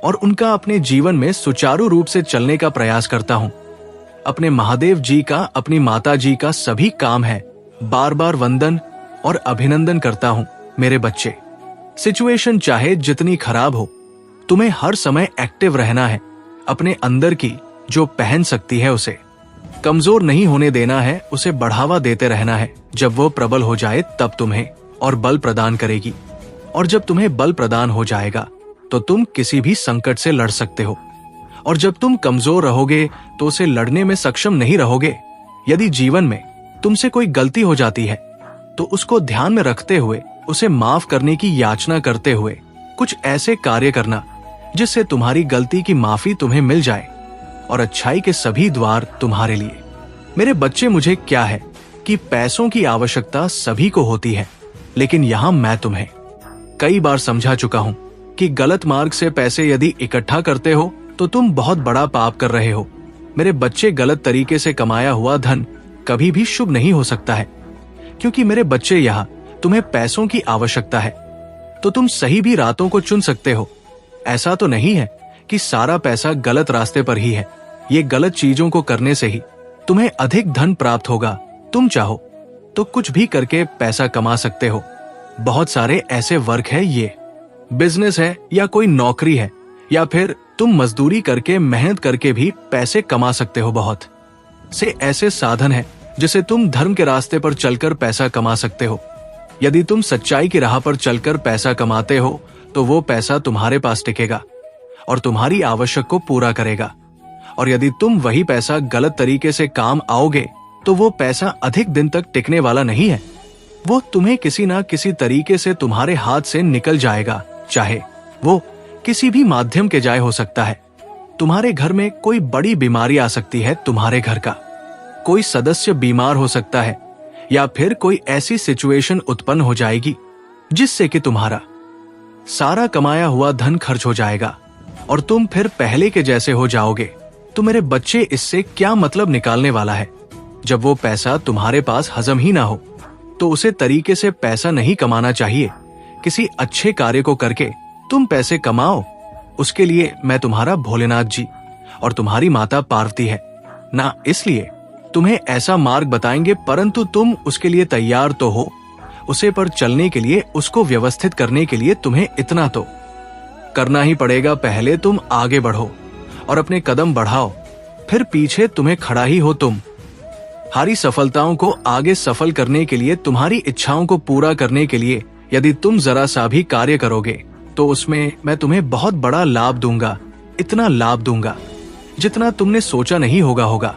और उनका अपने जीवन में सुचारू रूप से चलने का प्रयास करता हूँ। अपने महादेव जी का, अपनी माता जी का सभी काम है बार बार वंदन और अभिनंदन करता हूँ। मेरे बच्चे, सिचुएशन चाहे जितनी खराब हो, तुम्हें हर समय एक्टिव रहना है। अपने अंदर की जो पहन सकती है उसे कमजोर नहीं होने देना है, उसे बढ़ावा देते रहना है। जब वो प्रबल हो जाए तब तुम्हें और बल प्रदान करेगी, और जब तुम्हें बल प्रदान हो जाएगा तो तुम किसी भी संकट से लड़ सकते हो। और जब तुम कमजोर रहोगे तो उसे लड़ने में सक्षम नहीं रहोगे। यदि जीवन में तुमसे कोई गलती हो जाती है तो उसको ध्यान में रखते हुए उसे माफ करने की याचना करते हुए कुछ ऐसे कार्य करना जिससे तुम्हारी गलती की माफी तुम्हें मिल जाए और अच्छाई के सभी द्वार तुम्हारे लिए। मेरे बच्चे, मुझे क्या है कि पैसों की आवश्यकता सभी को होती है, लेकिन यहां मैं तुम्हें कई बार समझा चुका हूं कि गलत मार्ग से पैसे यदि इकट्ठा करते हो तो तुम बहुत बड़ा पाप कर रहे हो। मेरे बच्चे, गलत तरीके से कमाया हुआ धन कभी भी शुभ नहीं हो सकता है, क्योंकि मेरे बच्चे यहाँ तुम्हें पैसों की आवश्यकता है तो तुम सही भी रातों को चुन सकते हो। ऐसा तो नहीं है कि सारा पैसा गलत रास्ते पर ही है। ये गलत चीजों को करने से ही तुम्हें अधिक धन प्राप्त होगा। तुम चाहो तो कुछ भी करके पैसा कमा सकते हो। बहुत सारे ऐसे वर्क है, ये बिजनेस है या कोई नौकरी है, या फिर तुम मजदूरी करके मेहनत करके भी पैसे कमा सकते हो। बहुत से ऐसे साधन है जिसे तुम धर्म के रास्ते पर चलकर पैसा कमा सकते हो। यदि तुम सच्चाई की राह पर चलकर पैसा कमाते हो तो वो पैसा तुम्हारे पास टिकेगा और तुम्हारी आवश्यक को पूरा करेगा। और यदि तुम वही पैसा गलत तरीके से काम आओगे तो वो पैसा अधिक दिन तक टिकने वाला नहीं है। वो तुम्हें किसी ना किसी तरीके से तुम्हारे हाथ से निकल जाएगा, चाहे वो किसी भी माध्यम के जाए हो सकता है। तुम्हारे घर में कोई बड़ी बीमारी आ सकती है, तुम्हारे घर का कोई सदस्य बीमार हो सकता है, या फिर कोई ऐसी सिचुएशन उत्पन्न हो जाएगी जिससे कि तुम्हारा सारा कमाया हुआ धन खर्च हो जाएगा और तुम फिर पहले के जैसे हो जाओगे। तो मेरे बच्चे, इससे क्या मतलब निकालने वाला है? जब वो पैसा तुम्हारे पास हजम ही ना हो तो उसे तरीके से पैसा नहीं कमाना चाहिए। किसी अच्छे कार्य को करके तुम पैसे कमाओ। उसके लिए मैं तुम्हारा भोलेनाथ जी और तुम्हारी माता पार्वती है ना, इसलिए तुम्हें ऐसा मार्ग बताएंगे, परंतु तुम उसके लिए तैयार तो हो। उसे पर चलने के लिए, उसको व्यवस्थित करने के लिए तुम्हें इतना तो करना ही पड़ेगा। पहले तुम आगे बढ़ो और अपने कदम बढ़ाओ, फिर पीछे तुम्हें खड़ा ही हो तुम। हारी सफलताओं को आगे सफल करने के लिए, तुम्हारी इच्छाओं को पूरा करने के लिए यदि तुम जरा सा भी कार्य करोगे तो उसमें मैं तुम्हें बहुत बड़ा लाभ दूंगा, इतना लाभ दूंगा जितना तुमने सोचा नहीं होगा।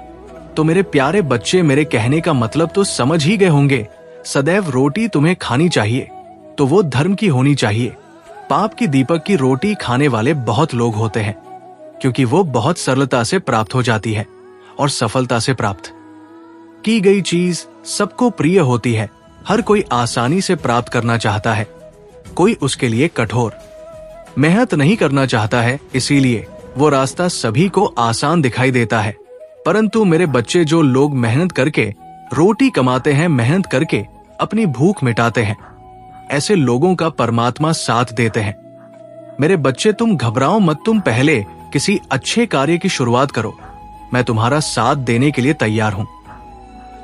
तो मेरे प्यारे बच्चे, मेरे कहने का मतलब तो समझ ही गए होंगे। सदैव रोटी तुम्हें खानी चाहिए तो वो धर्म की होनी चाहिए। पाप की दीपक की रोटी खाने वाले बहुत लोग होते हैं, क्योंकि वो बहुत सरलता से प्राप्त हो जाती है और सफलता से प्राप्त की गई चीज सबको प्रिय होती है। हर कोई आसानी से प्राप्त करना चाहता है, कोई उसके लिए कठोर मेहनत नहीं करना चाहता है, इसीलिए वो रास्ता सभी को आसान दिखाई देता है। परंतु मेरे बच्चे, जो लोग मेहनत करके रोटी कमाते हैं, मेहनत करके अपनी भूख मिटाते हैं, ऐसे लोगों का परमात्मा साथ देते हैं। मेरे बच्चे, तुम घबराओ मत, तुम पहले किसी अच्छे कार्य की शुरुआत करो। मैं तुम्हारा साथ देने के लिए तैयार हूं।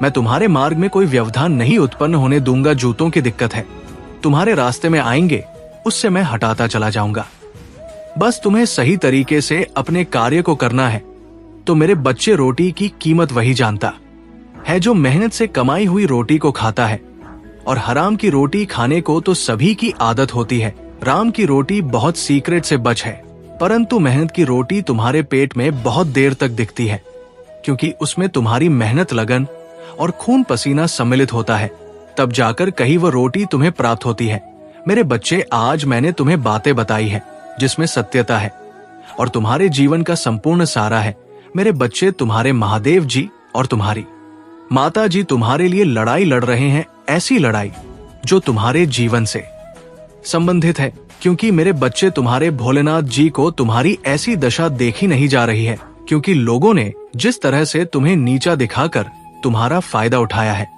मैं तुम्हारे मार्ग में कोई व्यवधान नहीं उत्पन्न होने दूंगा। जूतों की दिक्कत है तुम्हारे रास्ते में आएंगे उससे मैं हटाता चला जाऊंगा। बस तुम्हें सही तरीके से अपने कार्य को करना है। तो मेरे बच्चे, रोटी की कीमत वही जानता है जो मेहनत से कमाई हुई रोटी को खाता है, और हराम की रोटी खाने को तो सभी की आदत होती है। राम की रोटी बहुत सीक्रेट से बच है, परंतु मेहनत की रोटी तुम्हारे पेट में बहुत देर तक दिखती है, क्योंकि उसमें तुम्हारी मेहनत, लगन और खून पसीना सम्मिलित होता है। तब जाकर कहीं वह रोटी तुम्हें प्राप्त होती है। मेरे बच्चे, आज मैंने तुम्हें बातें बताई है जिसमें सत्यता है और तुम्हारे जीवन का संपूर्ण सारा है। मेरे बच्चे, तुम्हारे महादेव जी और तुम्हारी माता जी तुम्हारे लिए लड़ाई लड़ रहे हैं, ऐसी लड़ाई जो तुम्हारे जीवन से संबंधित है। क्योंकि मेरे बच्चे, तुम्हारे भोलेनाथ जी को तुम्हारी ऐसी दशा देखी नहीं जा रही है, क्योंकि लोगों ने जिस तरह से तुम्हें नीचा दिखाकर तुम्हारा फायदा उठाया है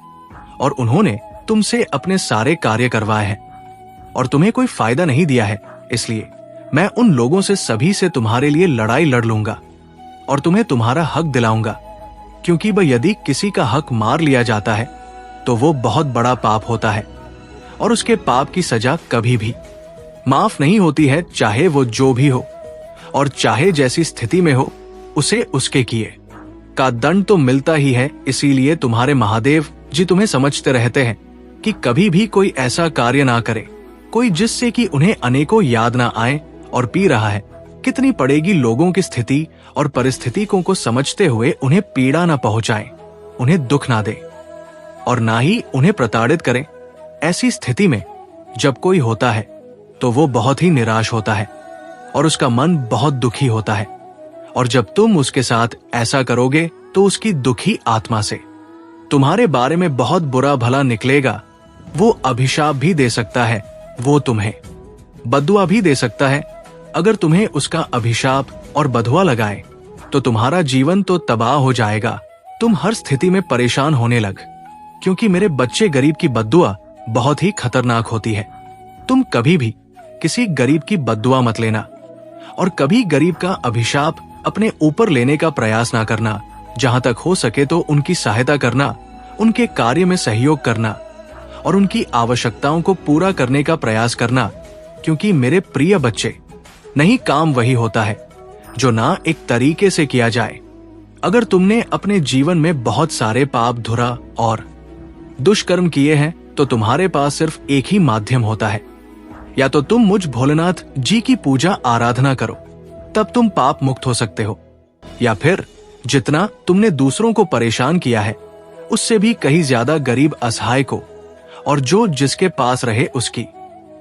और उन्होंने तुमसे अपने सारे कार्य करवाए हैं और तुम्हें कोई फायदा नहीं दिया है। इसलिए मैं उन लोगों से सभी से तुम्हारे लिए लड़ाई लड़ लूंगा और तुम्हें तुम्हारा हक दिलाऊंगा, क्योंकि वह यदि किसी का हक मार लिया जाता है तो वो बहुत बड़ा पाप होता है और उसके पाप की सजा कभी भी माफ नहीं होती है, चाहे वो जो भी हो और चाहे जैसी स्थिति में हो, उसे उसके किए का दंड तो मिलता ही है। इसीलिए तुम्हारे महादेव जी तुम्हें समझते रहते हैं कि कभी भी कोई ऐसा कार्य ना करे, कोई जिससे कि उन्हें अनेकों याद ना आए और पी रहा है। कितनी पड़ेगी लोगों की स्थिति और परिस्थितियों को समझते हुए उन्हें पीड़ा ना पहुंचाए, उन्हें दुख ना दे और ना ही उन्हें प्रताड़ित करें। ऐसी स्थिति में जब कोई होता है तो वो बहुत ही निराश होता है और उसका मन बहुत दुखी होता है, और जब तुम उसके साथ ऐसा करोगे तो उसकी दुखी आत्मा से तुम्हारे बारे में बहुत बुरा भला निकलेगा। वो अभिशाप भी दे सकता है, वो तुम्हें बदुआ भी दे सकता है। अगर तुम्हें उसका अभिशाप और बधुआ लगाए तो तुम्हारा जीवन तो तबाह हो जाएगा। तुम हर स्थिति में परेशान होने लग, क्योंकि मेरे बच्चे, गरीब की बद्दुआ बहुत ही खतरनाक होती है। तुम कभी भी किसी गरीब की बद्दुआ मत लेना और कभी गरीब का अभिशाप अपने ऊपर लेने का प्रयास ना करना। जहां तक हो सके तो उनकी सहायता करना, उनके कार्य में सहयोग करना और उनकी आवश्यकताओं को पूरा करने का प्रयास करना, क्योंकि मेरे प्रिय बच्चे, नहीं काम वही होता है जो ना एक तरीके से किया जाए। अगर तुमने अपने जीवन में बहुत सारे पाप, धुरा और दुष्कर्म किए हैं तो तुम्हारे पास सिर्फ एक ही माध्यम होता है, या तो तुम मुझ भोलेनाथ जी की पूजा आराधना करो, तब तुम पाप मुक्त हो सकते हो, या फिर जितना तुमने दूसरों को परेशान किया है उससे भी कहीं ज्यादा गरीब, असहाय को और जो जिसके पास रहे उसकी।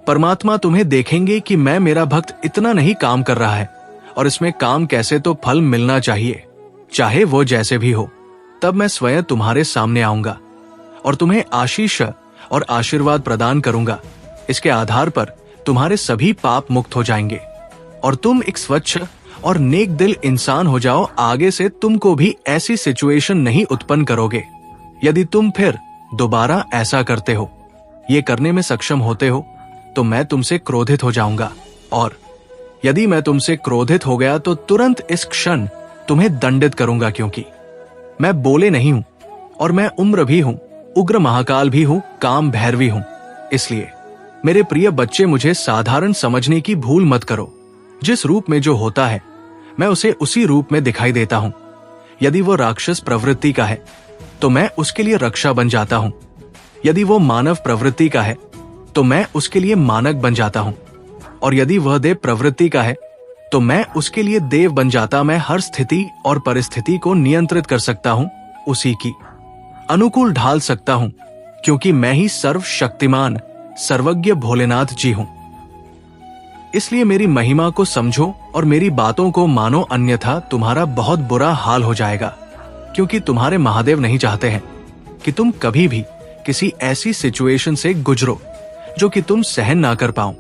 परमात्मा तुम्हें देखेंगे कि मैं, मेरा भक्त इतना नहीं काम कर रहा है और इसमें काम कैसे, तो फल मिलना चाहिए, चाहे वो जैसे भी हो। तब मैं स्वयं तुम्हारे सामने आऊंगा और तुम्हें आशीष और आशीर्वाद प्रदान करूंगा। इसके आधार पर तुम्हारे सभी पाप मुक्त हो जाएंगे और तुम एक स्वच्छ और नेक दिल इंसान हो जाओ। आगे से तुमको भी ऐसी सिचुएशन नहीं उत्पन्न करोगे। यदि तुम फिर दोबारा ऐसा करते हो, ये करने में सक्षम होते हो, तो मैं तुमसे क्रोधित हो जाऊंगा, और यदि मैं तुमसे क्रोधित हो गया तो तुरंत इस क्षण तुम्हें दंडित करूंगा, क्योंकि मैं बोले नहीं हूं और मैं उम्र भी हूं, उग्र महाकाल भी हूं, काम भैरवी हूं। इसलिए मेरे प्रिय बच्चे, मुझे साधारण समझने की भूल मत करो। जिस रूप में जो होता है मैं उसे उसी रूप में दिखाई देता हूं। यदि वो राक्षस प्रवृत्ति का है तो मैं उसके लिए रक्षा बन जाता हूं। यदि वो मानव प्रवृत्ति का है तो मैं उसके लिए मानक बन जाता हूं, और यदि वह देव प्रवृत्ति का है तो मैं उसके लिए देव बन जाता। मैं हर स्थिति और परिस्थिति को नियंत्रित कर सकता हूं, उसी की अनुकूल ढाल सकता हूं, क्योंकि मैं ही सर्वशक्तिमान सर्वज्ञ भोलेनाथ जी हूं। इसलिए मेरी महिमा को समझो और मेरी बातों को मानो, अन्यथा तुम्हारा बहुत बुरा हाल हो जाएगा। क्योंकि तुम्हारे महादेव नहीं चाहते हैं कि तुम कभी भी किसी ऐसी सिचुएशन से गुजरो जो कि तुम सहन ना कर पाओ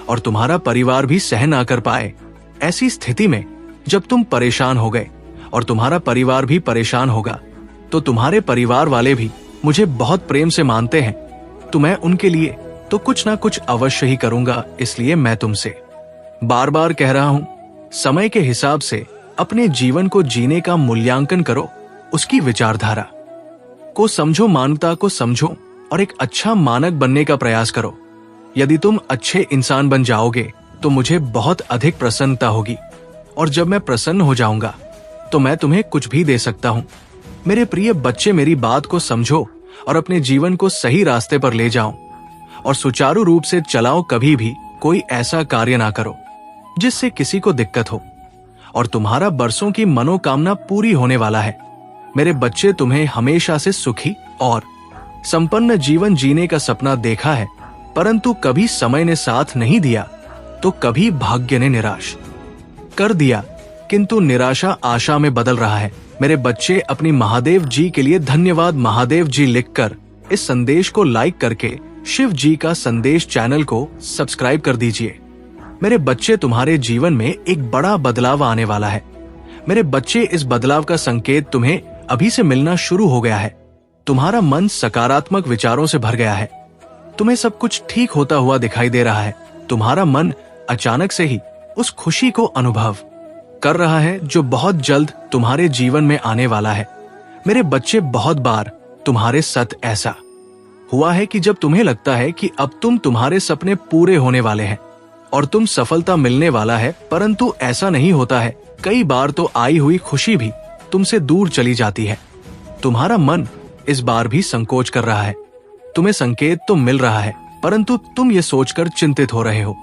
और तुम्हारा परिवार भी सहन ना कर पाए। ऐसी स्थिति में जब तुम परेशान हो गए और तुम्हारा परिवार भी परेशान होगा, तो तुम्हारे परिवार वाले भी मुझे बहुत प्रेम से मानते हैं, तो मैं उनके लिए तो कुछ ना कुछ अवश्य ही करूंगा। इसलिए मैं तुमसे बार बार कह रहा हूं, समय के हिसाब से अपने जीवन को जीने का मूल्यांकन करो, उसकी विचारधारा को समझो, मानवता को समझो और एक अच्छा मानक बनने का प्रयास करो। यदि तुम अच्छे इंसान बन जाओगे तो मुझे बहुत अधिक प्रसन्नता होगी, और जब मैं प्रसन्न हो जाऊंगा तो मैं तुम्हें कुछ भी दे सकता हूँ। मेरे प्रिय बच्चे, मेरी बात को समझो और अपने जीवन को सही रास्ते पर ले जाओ और सुचारू रूप से चलाओ। कभी भी कोई ऐसा कार्य ना करो जिससे किसी को दिक्कत हो, और तुम्हारा बरसों की मनोकामना पूरी होने वाला है। मेरे बच्चे, तुम्हें हमेशा से सुखी और संपन्न जीवन जीने का सपना देखा है, परंतु कभी समय ने साथ नहीं दिया तो कभी भाग्य ने निराश कर दिया, किंतु निराशा आशा में बदल रहा है। मेरे बच्चे, अपनी महादेव जी के लिए धन्यवाद महादेव जी लिखकर इस संदेश को लाइक करके शिव जी का संदेश चैनल को सब्सक्राइब कर दीजिए। मेरे बच्चे, तुम्हारे जीवन में एक बड़ा बदलाव आने वाला है। मेरे बच्चे, इस बदलाव का संकेत तुम्हें अभी से मिलना शुरू हो गया है। तुम्हारा मन सकारात्मक विचारों से भर गया है। तुम्हें सब कुछ ठीक होता हुआ दिखाई दे रहा है। तुम्हारा मन अचानक से ही उस खुशी को अनुभव कर रहा है जो बहुत जल्द तुम्हारे जीवन में आने वाला है। मेरे बच्चे, बहुत बार तुम्हारे साथ ऐसा हुआ है कि जब तुम्हें लगता है कि अब तुम्हारे सपने पूरे होने वाले हैं और तुम सफलता मिलने वाला है, परंतु ऐसा नहीं होता है। कई बार तो आई हुई खुशी भी तुमसे दूर चली जाती है। तुम्हारा मन इस बार भी संकोच कर रहा है। तुम्हें संकेत तो मिल रहा है, परंतु तुम ये सोचकर चिंतित हो रहे हो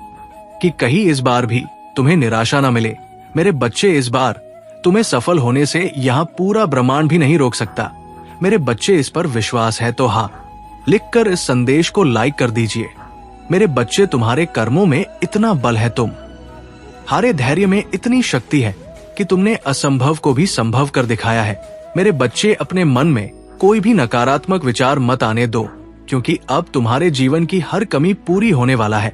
कि कहीं इस बार भी तुम्हें निराशा न मिले। मेरे बच्चे, इस बार तुम्हें सफल होने से यहाँ पूरा ब्रह्मांड भी नहीं रोक सकता। मेरे बच्चे, इस पर विश्वास है तो हाँ लिखकर इस संदेश को लाइक कर दीजिए। मेरे बच्चे, तुम्हारे कर्मों में इतना बल है, तुम्हारे धैर्य में इतनी शक्ति है कि तुमने असंभव को भी संभव कर दिखाया है। मेरे बच्चे, अपने मन में कोई भी नकारात्मक विचार मत आने दो, क्योंकि अब तुम्हारे जीवन की हर कमी पूरी होने वाला है।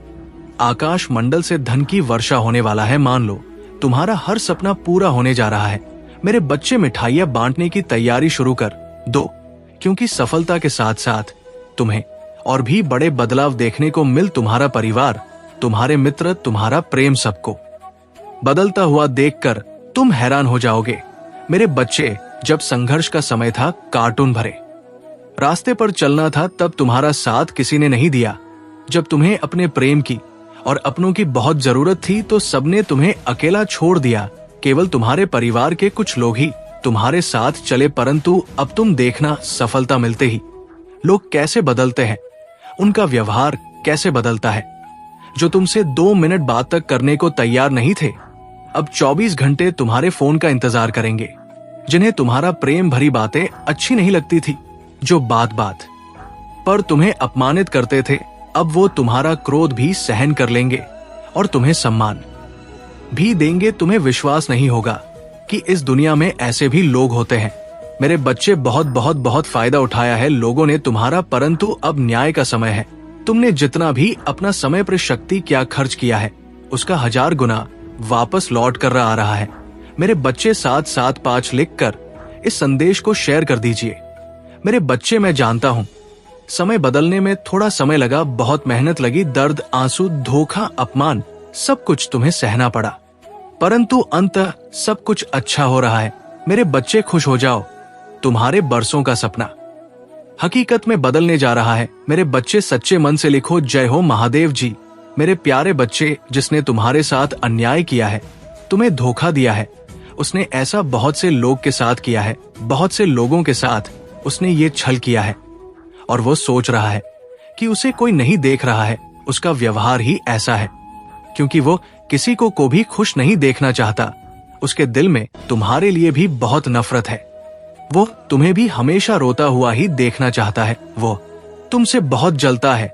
आकाश मंडल से धन की वर्षा होने वाला है। मान लो तुम्हारा हर सपना पूरा होने जा रहा है। मेरे बच्चे, मिठाइयां बांटने की तैयारी शुरू कर दो, क्योंकि सफलता के साथ साथ तुम्हें और भी बड़े बदलाव देखने को मिल। तुम्हारा परिवार, तुम्हारे मित्र, तुम्हारा प्रेम, सबको बदलता हुआ देखकर तुम हैरान हो जाओगे। मेरे बच्चे, जब संघर्ष का समय था, कार्टून भरे रास्ते पर चलना था, तब तुम्हारा साथ किसी ने नहीं दिया। जब तुम्हें अपने प्रेम की और अपनों की बहुत जरूरत थी तो सबने तुम्हें अकेला छोड़ दिया। केवल तुम्हारे परिवार के कुछ लोग ही तुम्हारे साथ चले, परंतु अब तुम देखना, सफलता मिलते ही लोग कैसे बदलते हैं, उनका व्यवहार कैसे बदलता है। जो तुमसे 2 मिनट बात तक करने को तैयार नहीं थे, अब 24 घंटे तुम्हारे फोन का इंतजार करेंगे। जिन्हें तुम्हारा प्रेम भरी बातें अच्छी नहीं लगती थी, जो बात बात पर तुम्हें अपमानित करते थे, अब वो तुम्हारा क्रोध भी सहन कर लेंगे और तुम्हें सम्मान भी देंगे। तुम्हें विश्वास नहीं होगा कि इस दुनिया में ऐसे भी लोग होते हैं। मेरे बच्चे, बहुत बहुत बहुत फायदा उठाया है लोगों ने तुम्हारा, परंतु अब न्याय का समय है। तुमने जितना भी अपना समय पर शक्ति क्या खर्च किया है, उसका 1000 गुना वापस लौट कर आ रहा है। मेरे बच्चे, 775 लिखकर इस संदेश को शेयर कर दीजिए। मेरे बच्चे, मैं जानता हूँ समय बदलने में थोड़ा समय लगा, बहुत मेहनत लगी, दर्द, आंसू, धोखा, अपमान, सब कुछ तुम्हें सहना पड़ा, परंतु अंततः सब कुछ अच्छा हो रहा है। मेरे बच्चे, खुश हो जाओ, तुम्हारे बरसों का सपना हकीकत में बदलने जा रहा है। मेरे बच्चे, सच्चे मन से लिखो, जय हो महादेव जी। मेरे प्यारे बच्चे, जिसने तुम्हारे साथ अन्याय किया है, तुम्हें धोखा दिया है, उसने ऐसा बहुत से लोग के साथ किया है, बहुत से लोगों के साथ उसने ये छल किया है, और वो सोच रहा है कि उसे कोई नहीं देख रहा है। उसका व्यवहार ही ऐसा है, क्योंकि वो किसी को भी खुश नहीं देखना चाहता। उसके दिल में तुम्हारे लिए भी बहुत नफरत है। वो तुम्हें भी हमेशा रोता हुआ ही देखना चाहता है। वो तुमसे बहुत जलता है।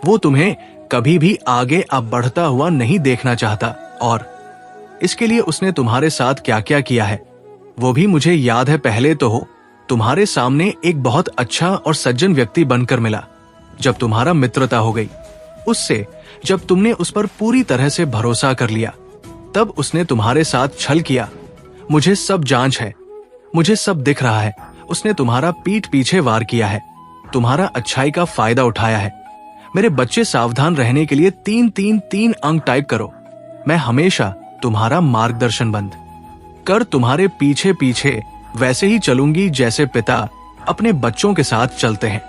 वो तुम्हें कभी भी आगे अब बढ़ता हुआ नहीं देखना चाहता, और इसके लिए उसने तुम्हारे साथ क्या क्या किया है वो भी मुझे याद है। पहले तो हो तुम्हारे सामने एक बहुत अच्छा और सज्जन व्यक्ति बनकर मिला। जब तुम्हारा मित्रता हो गई उससे, जब तुमने उस पर पूरी तरह से भरोसा कर लिया, तब उसने तुम्हारे साथ छल किया। मुझे सब जांच है, मुझे सब दिख रहा है। उसने तुम्हारा पीठ पीछे वार किया है, तुम्हारा अच्छाई का फायदा उठाया है। मेरे बच्चे, सावधान रहने के लिए 333 अंक टाइप करो। मैं हमेशा तुम्हारा मार्गदर्शन बंद कर तुम्हारे पीछे पीछे वैसे ही चलूंगी जैसे पिता अपने बच्चों के साथ चलते हैं।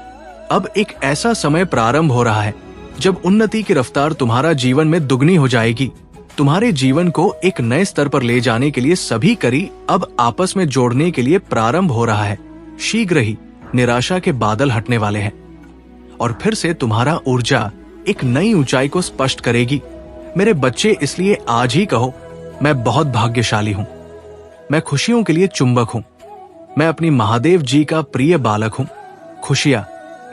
अब एक ऐसा समय प्रारंभ हो रहा है जब उन्नति की रफ्तार तुम्हारा जीवन में दुगनी हो जाएगी, तुम्हारे जीवन को एक नए स्तर पर ले जाने के लिए सभी कड़ी अब आपस में जोड़ने के लिए प्रारंभ हो रहा है। शीघ्र ही निराशा के बादल हटने वाले हैं और फिर से तुम्हारा ऊर्जा एक नई ऊंचाई को स्पष्ट करेगी। मेरे बच्चे, इसलिए आज ही कहो, मैं बहुत भाग्यशाली हूं। मैं खुशियों के लिए चुंबक हूं। मैं अपनी महादेव जी का प्रिय बालक हूं। खुशियां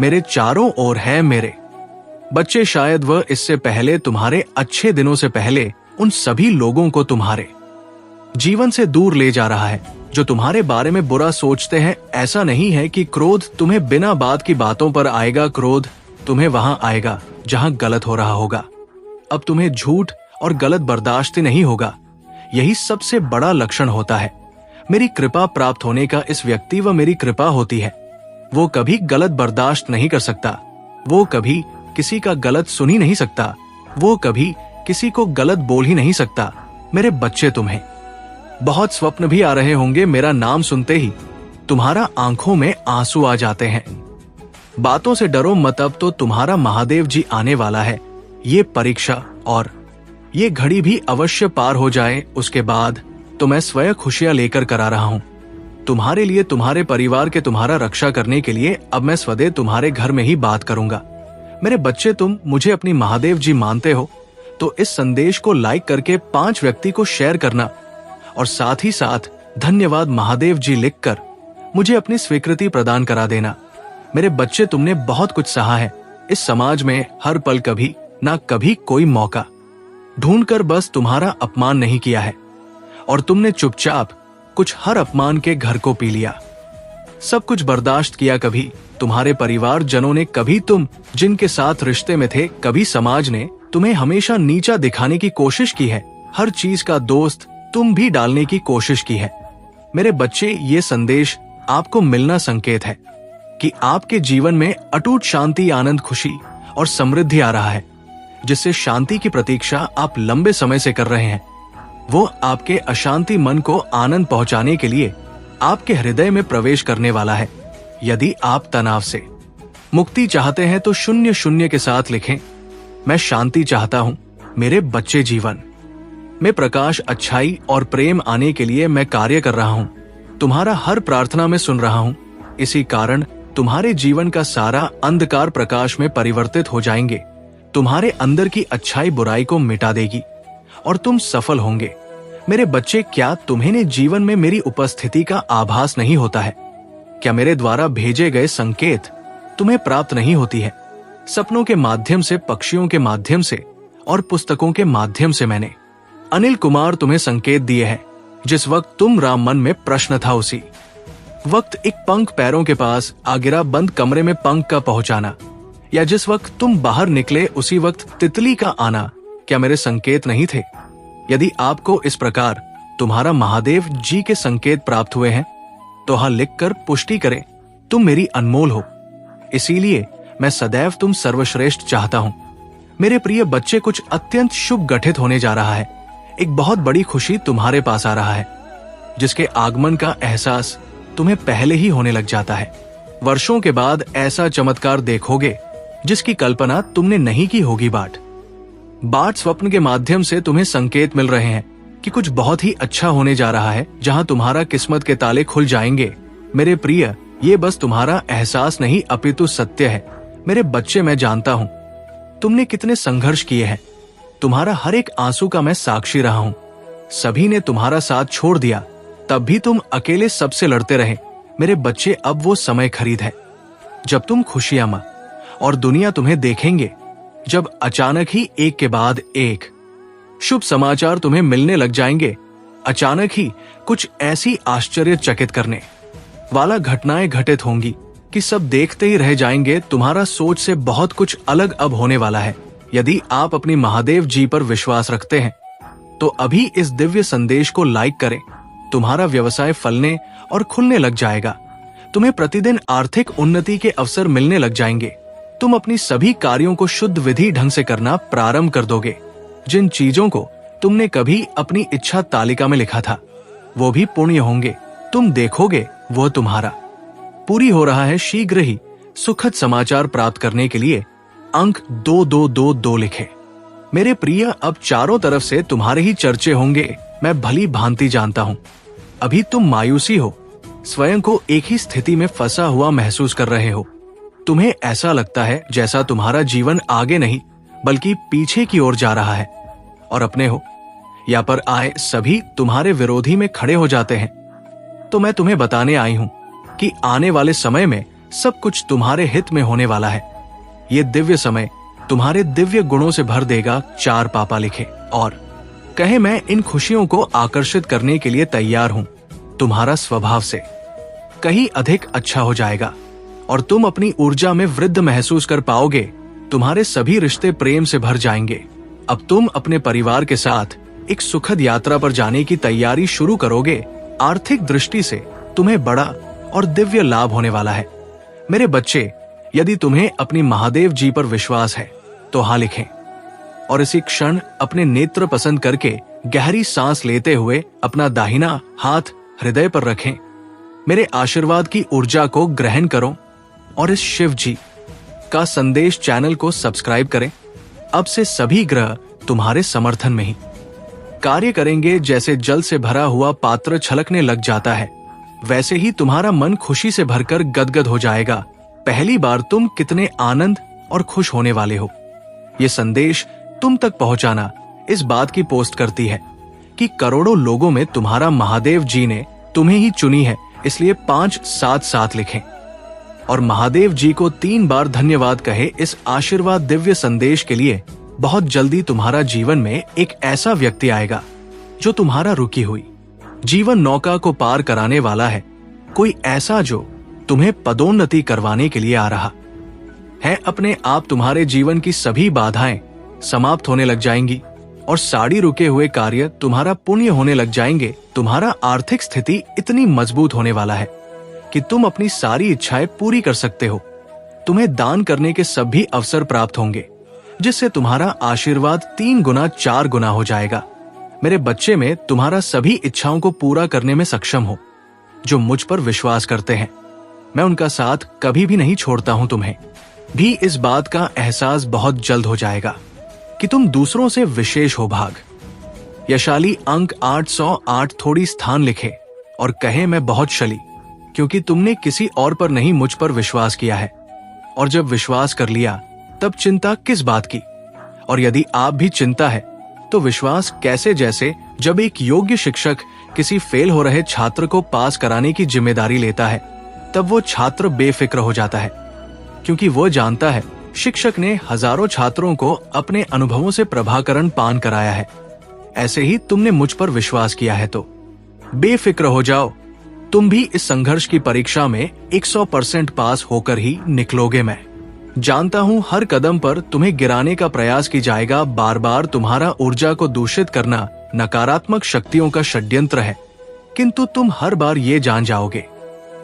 मेरे चारों ओर है। मेरे बच्चे, शायद वह इससे पहले, तुम्हारे अच्छे दिनों से पहले, उन सभी लोगों को तुम्हारे जीवन से दूर ले जा रहा है जो तुम्हारे बारे में बुरा सोचते हैं। ऐसा नहीं है कि क्रोध तुम्हें बिना बात की बातों पर आएगा। क्रोध तुम्हें वहां आएगा जहां गलत हो रहा होगा। अब तुम्हें झूठ और गलत बर्दाश्त नहीं होगा। यही सबसे बड़ा लक्षण होता है। मेरी कृपा प्राप्त होने का इस व्यक्ति व मेरी कृपा होती है। वो कभी गलत बर्दाश्त नहीं कर सकता। वो कभी किसी का गलत सुन ही नहीं सकता। वो कभी किसी को गलत बोल ही नहीं सकता। मेरे बच्चे, तुम्हें बहुत स्वप्न भी आ रहे होंगे। मेरा नाम सुनते ही तुम्हारा आंखों में आंसू आ जाते हैं। बातों से डरो मत, अब तो तुम्हारा महादेव जी आने वाला है। ये परीक्षा और ये घड़ी भी अवश्य पार हो जाए, उसके बाद तो मैं स्वयं खुशियां लेकर करा रहा हूं। तुम्हारे लिए, तुम्हारे परिवार के, तुम्हारा रक्षा करने के लिए अब मैं स्वदेह तुम्हारे घर में ही बात करूंगा। मेरे बच्चे, तुम मुझे अपनी महादेव जी मानते हो तो इस संदेश को लाइक करके 5 व्यक्ति को शेयर करना और साथ ही साथ धन्यवाद महादेव जी लिखकर मुझे अपनी स्वीकृति प्रदान करा देना। मेरे बच्चे, तुमने बहुत कुछ सहा है। इस समाज में हर पल कभी ना कभी कोई मौका ढूंढकर बस तुम्हारा अपमान नहीं किया है और तुमने चुपचाप कुछ हर अपमान के घर को पी लिया। सब कुछ बर्दाश्त किया। कभी तुम्हारे परिवार जनों ने, कभी तुम जिनके साथ रिश्ते में थे, कभी समाज ने तुम्हें हमेशा नीचा दिखाने की कोशिश की है। हर चीज का दोस्त तुम भी डालने की कोशिश की है। मेरे बच्चे, ये संदेश आपको मिलना संकेत है कि आपके जीवन में अटूट शांति, आनंद, खुशी और समृद्धि आ रहा है। जिससे शांति की प्रतीक्षा आप लंबे समय से कर रहे हैं, वो आपके अशांति मन को आनंद पहुंचाने के लिए आपके हृदय में प्रवेश करने वाला है। यदि आप तनाव से मुक्ति चाहते हैं तो 00 के साथ लिखें, मैं शांति चाहता हूं। मेरे बच्चे, जीवन में प्रकाश, अच्छाई और प्रेम आने के लिए मैं कार्य कर रहा हूं। तुम्हारा हर प्रार्थना में सुन रहा हूं। इसी कारण तुम्हारे जीवन का सारा अंधकार प्रकाश में परिवर्तित हो जाएंगे। तुम्हारे अंदर की अच्छाई बुराई को मिटा देगी और तुम सफल होंगे। मेरे बच्चे, क्या तुम्हें जीवन में मेरी उपस्थिति का आभास नहीं होता है? क्या मेरे द्वारा भेजे गए संकेत तुम्हें प्राप्त नहीं होती है? सपनों के माध्यम से, पक्षियों के माध्यम से और पुस्तकों के माध्यम से मैंने अनिल कुमार तुम्हें संकेत दिए हैं। जिस वक्त तुम राम मन में प्रश्न था, उसी वक्त एक पंख पैरों के पास आ गिरा। बंद कमरे में पंख का पहुंचाना, या जिस वक्त तुम बाहर निकले उसी वक्त तितली का आना, क्या मेरे संकेत नहीं थे? यदि आपको इस प्रकार तुम्हारा महादेव जी के संकेत प्राप्त हुए हैं तो हाँ लिखकर पुष्टि करें, तुम मेरी अनमोल हो। इसीलिए मैं सदैव तुम सर्वश्रेष्ठ चाहता हूं। मेरे प्रिय बच्चे, कुछ अत्यंत शुभ गठित होने जा रहा है। एक बहुत बड़ी खुशी तुम्हारे पास आ रहा है जिसके आगमन का एहसास तुम्हें पहले ही होने लग जाता है। वर्षों के बाद ऐसा चमत्कार देखोगे जिसकी कल्पना तुमने नहीं की होगी। बाट स्वप्न के माध्यम से तुम्हें संकेत मिल रहे हैं कि कुछ बहुत ही अच्छा होने जा रहा है, जहां तुम्हारा किस्मत के ताले खुल जाएंगे। मेरे प्रिय, ये बस तुम्हारा एहसास नहीं अपितु सत्य है। मेरे बच्चे, मैं जानता हूं तुमने कितने संघर्ष किए हैं। तुम्हारा हर एक आंसू का मैं साक्षी रहा हूं। सभी ने तुम्हारा साथ छोड़ दिया, तब भी तुम अकेले सबसे लड़ते रहे। मेरे बच्चे, अब वो समय खरीद है जब तुम खुशियां मा और दुनिया तुम्हें देखेंगे, जब अचानक ही एक के बाद एक शुभ समाचार तुम्हें मिलने लग जाएंगे। अचानक ही कुछ ऐसी आश्चर्यचकित करने वाला घटनाएं घटित होंगी कि सब देखते ही रह जाएंगे। तुम्हारा सोच से बहुत कुछ अलग अब होने वाला है। यदि आप अपनी महादेव जी पर विश्वास रखते हैं तो अभी इस दिव्य संदेश को लाइक करें। तुम्हारा व्यवसाय फलने और खुलने लग जाएगा। तुम्हें प्रतिदिन आर्थिक उन्नति के अवसर मिलने लग जाएंगे। तुम अपनी सभी कार्यों को शुद्ध विधि ढंग से करना प्रारंभ कर दोगे। जिन चीजों को तुमने कभी अपनी इच्छा तालिका में लिखा था वो भी पुण्य होंगे। तुम देखोगे वो तुम्हारा पूरी हो रहा है। शीघ्र ही सुखद समाचार प्राप्त करने के लिए अंक 2222 लिखें। मेरे प्रिय, अब चारों तरफ से तुम्हारे ही चर्चे होंगे, मैं भली भांति जानता हूं। अभी तुम मायूसी हो, स्वयं को एक ही स्थिति में फंसा हुआ महसूस कर रहे हो। तुम्हें ऐसा लगता है जैसा तुम्हारा जीवन आगे नहीं बल्कि पीछे की ओर जा रहा है, और अपने हो या पर आए सभी तुम्हारे विरोधी में खड़े हो जाते हैं। तो मैं तुम्हें बताने आई हूं कि आने वाले समय में सब कुछ तुम्हारे हित में होने वाला है। ये दिव्य समय तुम्हारे दिव्य गुणों से भर देगा। 4 पापा लिखे और कहे, मैं इन खुशियों को आकर्षित करने के लिए तैयार हूं। तुम्हारा स्वभाव से कहीं अधिक अच्छा हो जाएगा और तुम अपनी ऊर्जा में वृद्धि महसूस कर पाओगे। तुम्हारे सभी रिश्ते प्रेम से भर जाएंगे। अब तुम अपने परिवार के साथ एक सुखद यात्रा पर जाने की तैयारी शुरू करोगे। आर्थिक दृष्टि से तुम्हें बड़ा और दिव्य लाभ होने वाला है। मेरे बच्चे, यदि तुम्हें अपनी महादेव जी पर विश्वास है तो हाँ लिखें और इसी क्षण अपने नेत्र पसंद करके गहरी सांस लेते हुए अपना दाहिना हाथ हृदय पर रखें। मेरे आशीर्वाद की ऊर्जा को ग्रहण करो और इस शिव जी का संदेश चैनल को सब्सक्राइब करें। अब से सभी ग्रह तुम्हारे समर्थन में ही कार्य करेंगे। जैसे जल से भरा हुआ पात्र छलकने लग जाता है, वैसे ही तुम्हारा मन खुशी से भरकर गदगद हो जाएगा। पहली बार तुम कितने आनंद और खुश होने वाले हो। ये संदेश तुम तक पहुंचाना इस बात की पोस्ट करती है कि करोड़ों लोगों में तुम्हारा महादेव जी ने तुम्हें ही चुनी है। इसलिए 577 लिखें और महादेव जी को 3 बार धन्यवाद कहे। इस आशीर्वाद दिव्य संदेश के लिए बहुत जल्दी तुम्हारा जीवन में एक ऐसा व्यक्ति आएगा जो तुम्हारा रुकी हुई जीवन नौका को पार कराने वाला है। कोई ऐसा जो तुम्हें पदोन्नति करवाने के लिए आ रहा है। अपने आप तुम्हारे जीवन की सभी बाधाएं समाप्त होने लग जाएंगी और साड़ी रुके हुए कार्य तुम्हारा पुण्य होने लग जाएंगे। तुम्हारा आर्थिक स्थिति इतनी मजबूत होने वाला है कि तुम अपनी सारी इच्छाएं पूरी कर सकते हो। तुम्हें दान करने के सभी अवसर प्राप्त होंगे, जिससे तुम्हारा आशीर्वाद 3 गुना 4 गुना हो जाएगा। मेरे बच्चे में तुम्हारा सभी इच्छाओं को पूरा करने में सक्षम हो। जो मुझ पर विश्वास करते हैं, मैं उनका साथ कभी भी नहीं छोड़ता हूं। तुम्हें भी इस बात का एहसास बहुत जल्द हो जाएगा कि तुम दूसरों से विशेष हो। भाग यशाली अंक 808 थोड़ी स्थान लिखे और कहे, मैं बहुत शली, क्योंकि तुमने किसी और पर नहीं मुझ पर विश्वास किया है। और जब विश्वास कर लिया तब चिंता किस बात की। और यदि आप भी चिंता है तो विश्वास कैसे। जैसे जब एक योग्य शिक्षक किसी फेल हो रहे छात्र को पास कराने की जिम्मेदारी लेता है, तब वो छात्र बेफिक्र हो जाता है, क्योंकि वो जानता है शिक्षक ने हजारों छात्रों को अपने अनुभवों से प्रभाकरण पान कराया है। ऐसे ही तुमने मुझ पर विश्वास किया है तो बेफिक्र हो जाओ। तुम भी इस संघर्ष की परीक्षा में 100% पास होकर ही निकलोगे। मैं जानता हूं हर कदम पर तुम्हें गिराने का प्रयास की जाएगा। बार बार तुम्हारा ऊर्जा को दूषित करना नकारात्मक शक्तियों का षड्यंत्र है, किंतु तुम हर बार ये जान जाओगे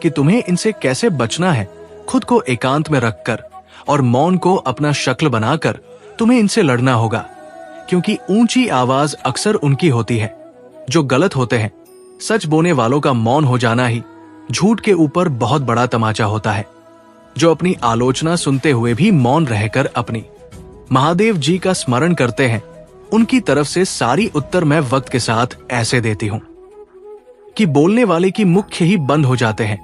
कि तुम्हें इनसे कैसे बचना है। खुद को एकांत में रखकर और मौन को अपना शक्ल बनाकर तुम्हें इनसे लड़ना होगा, क्योंकि ऊंची आवाज अक्सर उनकी होती है जो गलत होते हैं। सच बोलने वालों का मौन हो जाना ही झूठ के ऊपर बहुत बड़ा तमाचा होता है। जो अपनी आलोचना सुनते हुए भी मौन रहकर अपनी महादेव जी का स्मरण करते हैं, उनकी तरफ से सारी उत्तर मैं वक्त के साथ ऐसे देती हूं कि बोलने वाले की मुख्य ही बंद हो जाते हैं।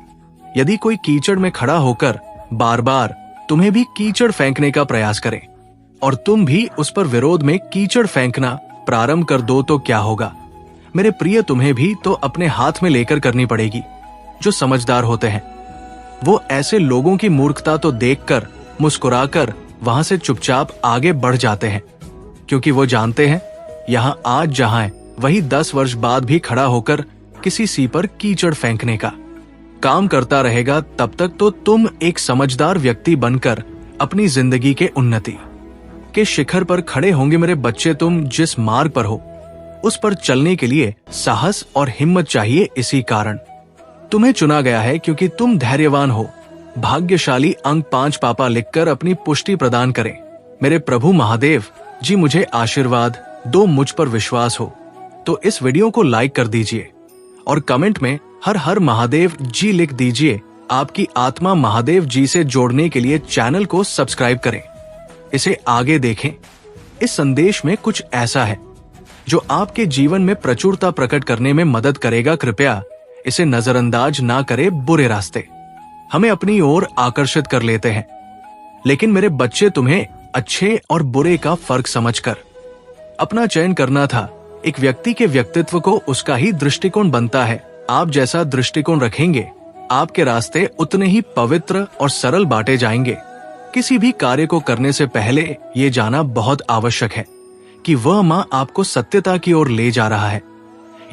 यदि कोई कीचड़ में खड़ा होकर बार बार तुम्हें भी कीचड़ फेंकने का प्रयास करे और तुम भी उस पर विरोध में कीचड़ फेंकना प्रारंभ कर दो तो क्या होगा। मेरे प्रिय, तुम्हें भी तो अपने हाथ में लेकर करनी पड़ेगी। जो समझदार होते हैं वो ऐसे लोगों की मूर्खता तो देखकर मुस्कुराकर वहां से चुपचाप आगे बढ़ जाते हैं, क्योंकि वो जानते हैं यहाँ आज जहां है वही 10 वर्ष बाद भी खड़ा होकर किसी सी पर कीचड़ फेंकने का काम करता रहेगा। तब तक तो तुम एक समझदार व्यक्ति बनकर अपनी जिंदगी के उन्नति के शिखर पर खड़े होंगे। मेरे बच्चे, तुम जिस मार्ग पर हो उस पर चलने के लिए साहस और हिम्मत चाहिए। इसी कारण तुम्हें चुना गया है, क्योंकि तुम धैर्यवान हो। भाग्यशाली अंक 5 पापा लिखकर अपनी पुष्टि प्रदान करें। मेरे प्रभु महादेव जी मुझे आशीर्वाद दो, मुझ पर विश्वास हो तो इस वीडियो को लाइक कर दीजिए और कमेंट में हर हर महादेव जी लिख दीजिए। आपकी आत्मा महादेव जी से जोड़ने के लिए चैनल को सब्सक्राइब करें। इसे आगे देखें। इस संदेश में कुछ ऐसा है जो आपके जीवन में प्रचुरता प्रकट करने में मदद करेगा। कृपया इसे नजरअंदाज ना करें। बुरे रास्ते हमें अपनी ओर आकर्षित कर लेते हैं, लेकिन मेरे बच्चे, तुम्हें अच्छे और बुरे का फर्क समझकर अपना चयन करना था। एक व्यक्ति के व्यक्तित्व को उसका ही दृष्टिकोण बनता है। आप जैसा दृष्टिकोण रखेंगे, आपके रास्ते उतने ही पवित्र और सरल बांटे जाएंगे। किसी भी कार्य को करने से पहले ये जाना बहुत आवश्यक है कि वह माँ आपको सत्यता की ओर ले जा रहा है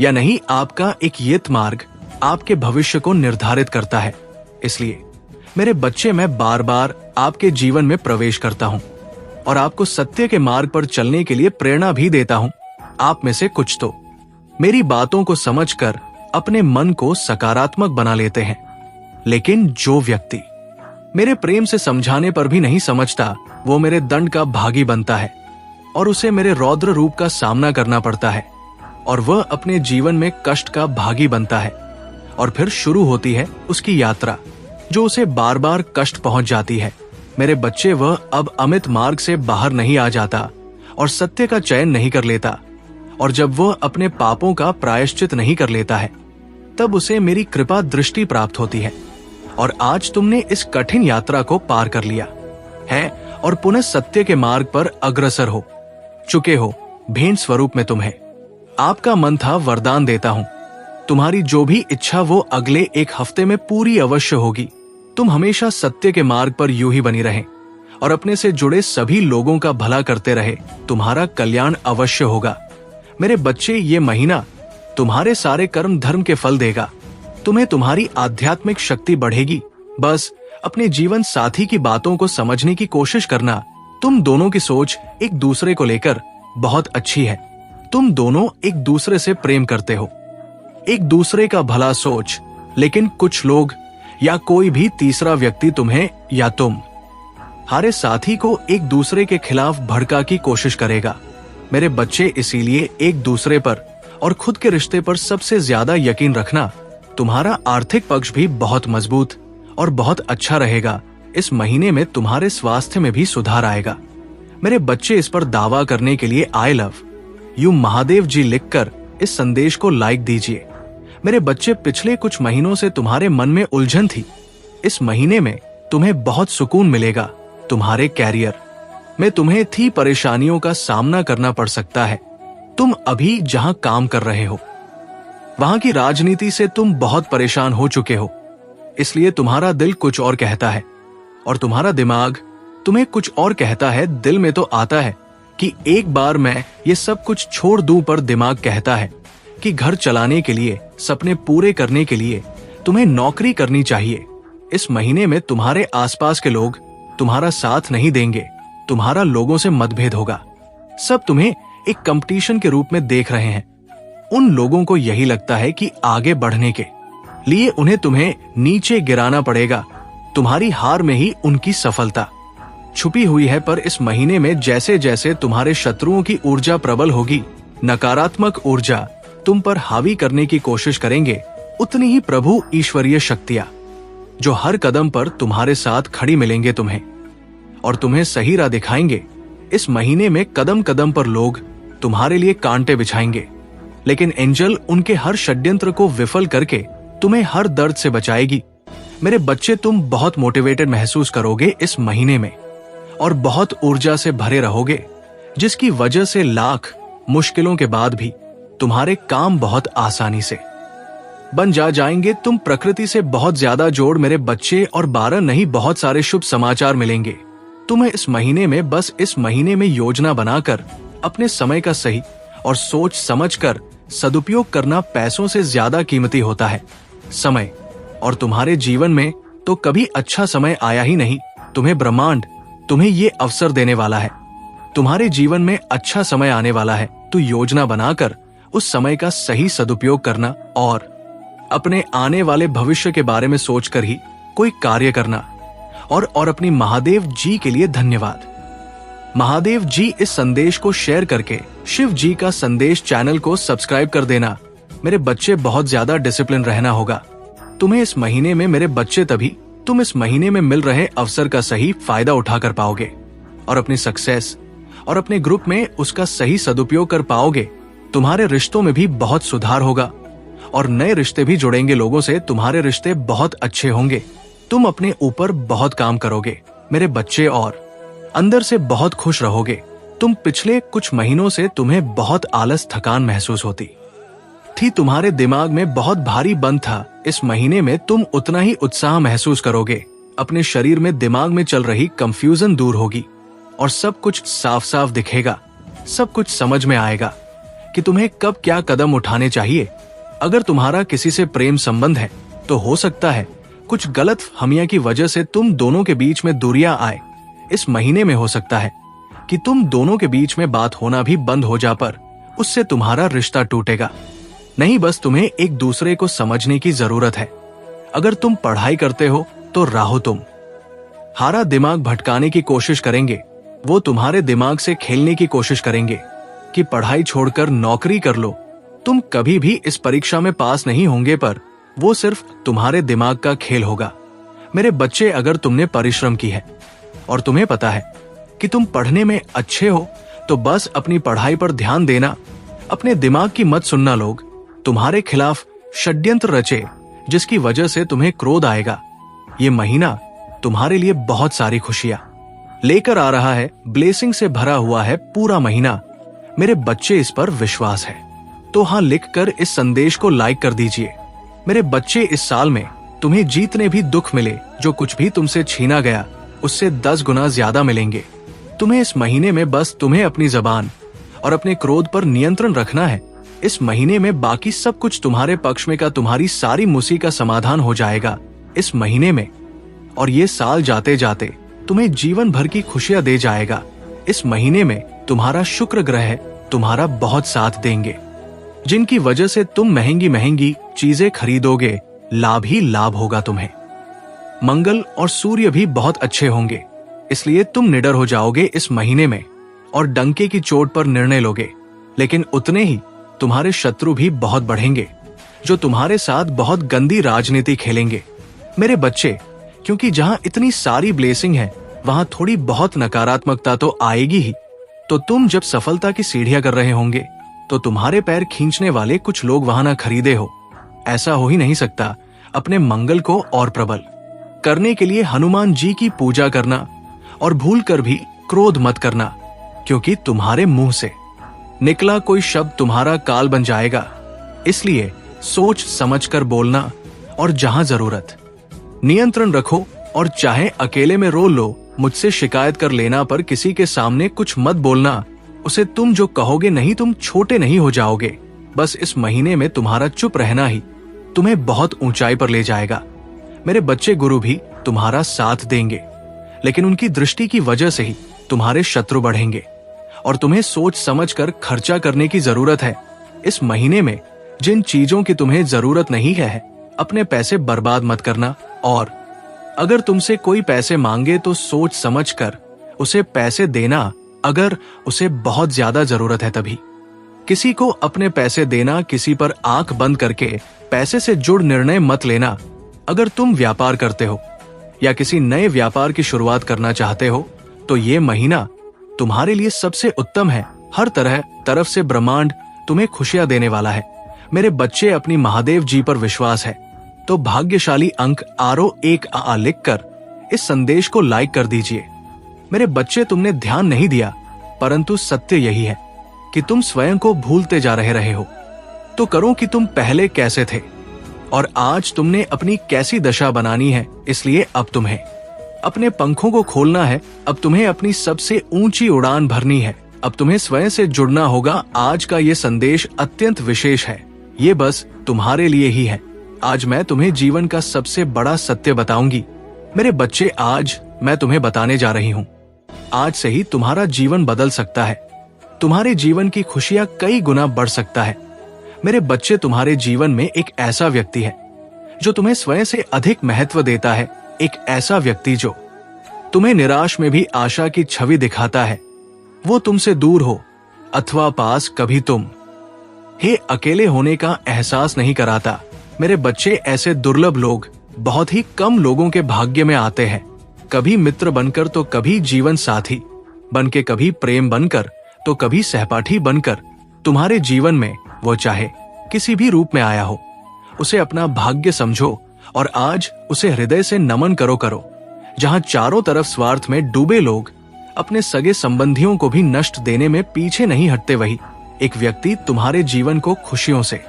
या नहीं। आपका एक यत मार्ग आपके भविष्य को निर्धारित करता है। इसलिए मेरे बच्चे, मैं बार बार आपके जीवन में प्रवेश करता हूँ और आपको सत्य के मार्ग पर चलने के लिए प्रेरणा भी देता हूँ। आप में से कुछ तो मेरी बातों को समझकर अपने मन को सकारात्मक बना लेते हैं, लेकिन जो व्यक्ति मेरे प्रेम से समझाने पर भी नहीं समझता, वो मेरे दंड का भागी बनता है और उसे मेरे रौद्र रूप का सामना करना पड़ता है और वह अपने जीवन में कष्ट का भागी बनता है। और फिर शुरू होती है उसकी यात्रा, जो उसे बार बार कष्ट पहुंच जाती है। मेरे बच्चे, वह अब अमित मार्ग से बाहर नहीं आ जाता और सत्य का चयन नहीं कर लेता। और जब वह अपने पापों का प्रायश्चित नहीं कर लेता है, तब उसे मेरी कृपा दृष्टि प्राप्त होती है। और आज तुमने इस कठिन यात्रा को पार कर लिया है और पुनः सत्य के मार्ग पर अग्रसर हो चुके हो। भेंट स्वरूप में तुम्हें आपका मन था वरदान देता हूं। तुम्हारी जो भी इच्छा वो अगले एक हफ्ते में पूरी अवश्य होगी। तुम हमेशा सत्य के मार्ग पर यूं ही बनी रहे और अपने से जुड़े सभी लोगों का भला करते रहे। तुम्हारा कल्याण अवश्य होगा। मेरे बच्चे, ये महीना तुम्हारे सारे कर्म धर्म के फल देगा। तुम्हें तुम्हारी आध्यात्मिक शक्ति बढ़ेगी। बस अपने जीवन साथी की बातों को समझने की कोशिश करना। तुम दोनों की सोच एक दूसरे को लेकर बहुत अच्छी है। तुम दोनों एक दूसरे से प्रेम करते हो, एक दूसरे का भला सोच, लेकिन कुछ लोग या कोई भी तीसरा व्यक्ति तुम्हें या तुम हारे साथी को एक दूसरे के खिलाफ भड़का की कोशिश करेगा। मेरे बच्चे, इसीलिए एक दूसरे पर और खुद के रिश्ते पर सबसे ज्यादा यकीन रखना। तुम्हारा आर्थिक पक्ष भी बहुत मजबूत और बहुत अच्छा रहेगा। इस महीने में तुम्हारे स्वास्थ्य में भी सुधार आएगा। मेरे बच्चे, इस पर दावा करने के लिए आई लव यू महादेव जी लिखकर इस संदेश को लाइक दीजिए। मेरे बच्चे, पिछले कुछ महीनों से तुम्हारे मन में उलझन थी। इस महीने में तुम्हें बहुत सुकून मिलेगा। तुम्हारे कैरियर में तुम्हें थी परेशानियों का सामना करना पड़ सकता है। तुम अभी जहां काम कर रहे हो, वहां की राजनीति से तुम बहुत परेशान हो चुके हो। इसलिए तुम्हारा दिल कुछ और कहता है और तुम्हारा दिमाग तुम्हें कुछ और कहता है। दिल में तो आता है कि एक बार मैं ये सब कुछ छोड़ दूं, पर दिमाग कहता है कि घर चलाने के लिए, सपने पूरे करने के लिए तुम्हें नौकरी करनी चाहिए। इस महीने में तुम्हारे आसपास के लोग तुम्हारा साथ नहीं देंगे। तुम्हारा लोगों से मतभेद होगा। सब तुम्हें एक कंपटीशन के रूप में देख रहे हैं। उन लोगों को यही लगता है कि आगे बढ़ने के लिए उन्हें तुम्हें नीचे गिराना पड़ेगा। तुम्हारी हार में ही उनकी सफलता छुपी हुई है। पर इस महीने में जैसे जैसे तुम्हारे शत्रुओं की ऊर्जा प्रबल होगी, नकारात्मक ऊर्जा तुम पर हावी करने की कोशिश करेंगे, उतनी ही प्रभु ईश्वरीय शक्तियां जो हर कदम पर तुम्हारे साथ खड़ी मिलेंगे तुम्हें और तुम्हें सही राह दिखाएंगे। इस महीने में कदम कदम पर लोग तुम्हारे लिए कांटे बिछाएंगे, लेकिन एंजल उनके हर षड्यंत्र को विफल करके तुम्हें हर दर्द से बचाएगी। मेरे बच्चे, तुम बहुत मोटिवेटेड महसूस करोगे इस महीने में और बहुत ऊर्जा से भरे रहोगे, जिसकी वजह से लाख मुश्किलों के बाद भी तुम्हारे काम बहुत आसानी से बन जाएंगे। तुम प्रकृति से बहुत ज्यादा जोड़ मेरे बच्चे, और 12 नहीं बहुत सारे शुभ समाचार मिलेंगे तुम्हें इस महीने में। बस इस महीने में योजना बनाकर अपने समय का सही और सोच समझकर सदुपयोग करना पैसों से ज्यादा कीमती होता है। समय और तुम्हारे जीवन में तो कभी अच्छा समय आया ही नहीं। तुम्हें ब्रह्मांड तुम्हें ये अवसर देने वाला है। तुम्हारे जीवन में अच्छा समय आने वाला है। तो योजना बनाकर उस समय का सही सदुपयोग करना और अपने आने वाले भविष्य के बारे में सोचकर ही कोई कार्य करना। और अपनी महादेव जी के लिए धन्यवाद। महादेव जी, इस संदेश को शेयर करके शिव जी का संदेश चैनल को सब्सक्राइब कर देना। मेरे बच्चे, बहुत ज्यादा डिसिप्लिन रहना होगा तुम्हें इस महीने में। मेरे बच्चे, तभी तुम इस महीने में मिल रहे अवसर का सही फायदा उठाकर पाओगे। और अपनी सक्सेस और अपने ग्रुप में उसका सही सदुपयोग कर पाओगे, तुम्हारे रिश्तों में भी बहुत सुधार होगा और नए रिश्ते भी जुड़ेंगे लोगों से। तुम्हारे रिश्ते बहुत अच्छे होंगे। तुम अपने ऊपर बहुत काम करोगे मेरे बच्चे और अंदर से बहुत खुश रहोगे। तुम पिछले कुछ महीनों से तुम्हें बहुत आलस थकान महसूस होती थी, तुम्हारे दिमाग में बहुत भारी बंद था। इस महीने में तुम उतना ही उत्साह महसूस करोगे। अपने शरीर में दिमाग में चल रही कंफ्यूजन दूर होगी और सब कुछ साफ साफ दिखेगा। सब कुछ समझ में आएगा कि तुम्हें कब क्या कदम उठाने चाहिए। अगर तुम्हारा किसी से प्रेम संबंध है तो हो सकता है कुछ गलत फहमियां की वजह से तुम दोनों के बीच में दूरियां आए। इस महीने में हो सकता है कि तुम दोनों के बीच में बात होना भी बंद हो जा, पर उससे तुम्हारा रिश्ता टूटेगा नहीं। बस तुम्हें एक दूसरे को समझने की जरूरत है। अगर तुम पढ़ाई करते हो तो राहु तुम हारा दिमाग भटकाने की कोशिश करेंगे। वो तुम्हारे दिमाग से खेलने की कोशिश करेंगे कि पढ़ाई छोड़कर नौकरी कर लो। तुम कभी भी इस परीक्षा में पास नहीं होंगे, पर वो सिर्फ तुम्हारे दिमाग का खेल होगा मेरे बच्चे। अगर तुमने परिश्रम की है और तुम्हें पता है कि तुम पढ़ने में अच्छे हो तो बस अपनी पढ़ाई पर ध्यान देना। अपने दिमाग की मत सुनना। लोग तुम्हारे खिलाफ षड्यंत्र रचे जिसकी वजह से तुम्हें क्रोध आएगा। ये महीना तुम्हारे लिए बहुत सारी खुशियां लेकर आ रहा है। ब्लेसिंग से भरा हुआ है पूरा महीना मेरे बच्चे, इस पर विश्वास है तो हाँ लिखकर इस संदेश को लाइक कर दीजिए। मेरे बच्चे, इस साल में तुम्हें जितने भी दुख मिले, जो कुछ भी तुमसे छीना गया, उससे 10 गुना ज्यादा मिलेंगे। तुम्हें इस महीने में बस तुम्हें अपनी जबान और अपने क्रोध पर नियंत्रण रखना है। इस महीने में बाकी सब कुछ तुम्हारे पक्ष में का तुम्हारी सारी मुसीबत का समाधान हो जाएगा इस महीने में। और ये साल जाते जाते तुम्हें जीवन भर की खुशियां दे जाएगा। इस महीने में तुम्हारा शुक्र ग्रह तुम्हारा बहुत साथ देंगे, जिनकी वजह से तुम महंगी महंगी चीजें खरीदोगे। लाभ ही लाभ होगा तुम्हें। मंगल और सूर्य भी बहुत अच्छे होंगे, इसलिए तुम निडर हो जाओगे इस महीने में और डंके की चोट पर निर्णय लोगे। लेकिन उतने ही तुम्हारे शत्रु भी बहुत बढ़ेंगे, जो तुम्हारे साथ बहुत गंदी राजनीति खेलेंगे मेरे बच्चे। क्योंकि जहां इतनी सारी ब्लेसिंग है, वहां थोड़ी बहुत नकारात्मकता तो आएगी ही। तो तुम जब सफलता की सीढ़ियां कर रहे होंगे तो तुम्हारे पैर खींचने वाले कुछ लोग वहां ना खरीदे हो। ऐसा हो ही नहीं सकता। अपने मंगल को और प्रबल करने के लिए हनुमान जी की पूजा करना और भूल कर भी क्रोध मत करना, क्योंकि तुम्हारे मुंह से निकला कोई शब्द तुम्हारा काल बन जाएगा। इसलिए सोच समझकर बोलना और जहां जरूरत नियंत्रण रखो। और चाहे अकेले में रो लो, मुझसे शिकायत कर लेना, पर किसी के सामने कुछ मत बोलना। उसे तुम जो कहोगे नहीं, तुम छोटे नहीं हो जाओगे। बस इस महीने में तुम्हारा चुप रहना ही तुम्हें बहुत ऊंचाई पर ले जाएगा मेरे बच्चे। गुरु भी तुम्हारा साथ देंगे, लेकिन उनकी दृष्टि की वजह से ही तुम्हारे शत्रु बढ़ेंगे और तुम्हें सोच समझकर खर्चा करने की जरूरत है। इस महीने में जिन चीजों की तुम्हें जरूरत नहीं है, अपने पैसे बर्बाद मत करना। और अगर तुमसे कोई पैसे मांगे तो सोच समझकर उसे पैसे देना, अगर उसे बहुत ज्यादा जरूरत है तभी। किसी को अपने पैसे देना, किसी पर आंख बंद करके पैसे से जुड़ निर्णय मत लेना। अगर तुम व्यापार करते हो या किसी नए व्यापार की शुरुआत करना चाहते हो तो ये महीना तुम्हारे लिए सबसे उत्तम है। हर तरफ से ब्रह्मांड तुम्हें खुशियां देने वाला है मेरे बच्चे। अपनी महादेव जी पर विश्वास है तो भाग्यशाली अंक RO1AA लिखकर इस संदेश को लाइक कर दीजिए मेरे बच्चे। तुमने ध्यान नहीं दिया, परंतु सत्य यही है कि तुम स्वयं को भूलते जा रहे हो। तो करो कि तुम पहले कैसे थे और आज तुमने अपनी कैसी दशा बनानी है। इसलिए अब तुम्हें अपने पंखों को खोलना है। अब तुम्हें अपनी सबसे ऊंची उड़ान भरनी है। अब तुम्हें स्वयं से जुड़ना होगा। आज का ये संदेश अत्यंत विशेष है, ये बस तुम्हारे लिए ही है। आज मैं तुम्हें जीवन का सबसे बड़ा सत्य बताऊंगी मेरे बच्चे। आज मैं तुम्हें बताने जा रही हूँ, आज से ही तुम्हारा जीवन बदल सकता है। तुम्हारे जीवन की खुशियां कई गुना बढ़ सकता है मेरे बच्चे। तुम्हारे जीवन में एक ऐसा व्यक्ति है जो तुम्हें स्वयं से अधिक महत्व देता है। एक ऐसा व्यक्ति जो तुम्हें निराश में भी आशा की छवि दिखाता है। वो तुमसे दूर हो अथवा पास, कभी तुम अकेले होने का एहसास नहीं कराता मेरे बच्चे। ऐसे दुर्लभ लोग बहुत ही कम लोगों के भाग्य में आते हैं, कभी मित्र बनकर तो कभी जीवन साथी। बनके, कभी प्रेम बनकर तो कभी सहपाठी बनकर तुम्हारे जीवन में वो चाहे किसी भी रूप में आया हो, उसे अपना भाग्य समझो और आज उसे हृदय से नमन करो। जहां चारों तरफ स्वार्थ में डूबे लोग अपने सगे संबंधियों को भी नष्ट देने में पीछे नहीं हटते, वही एक व्यक्ति तुम्हारे जीवन को खुशियों से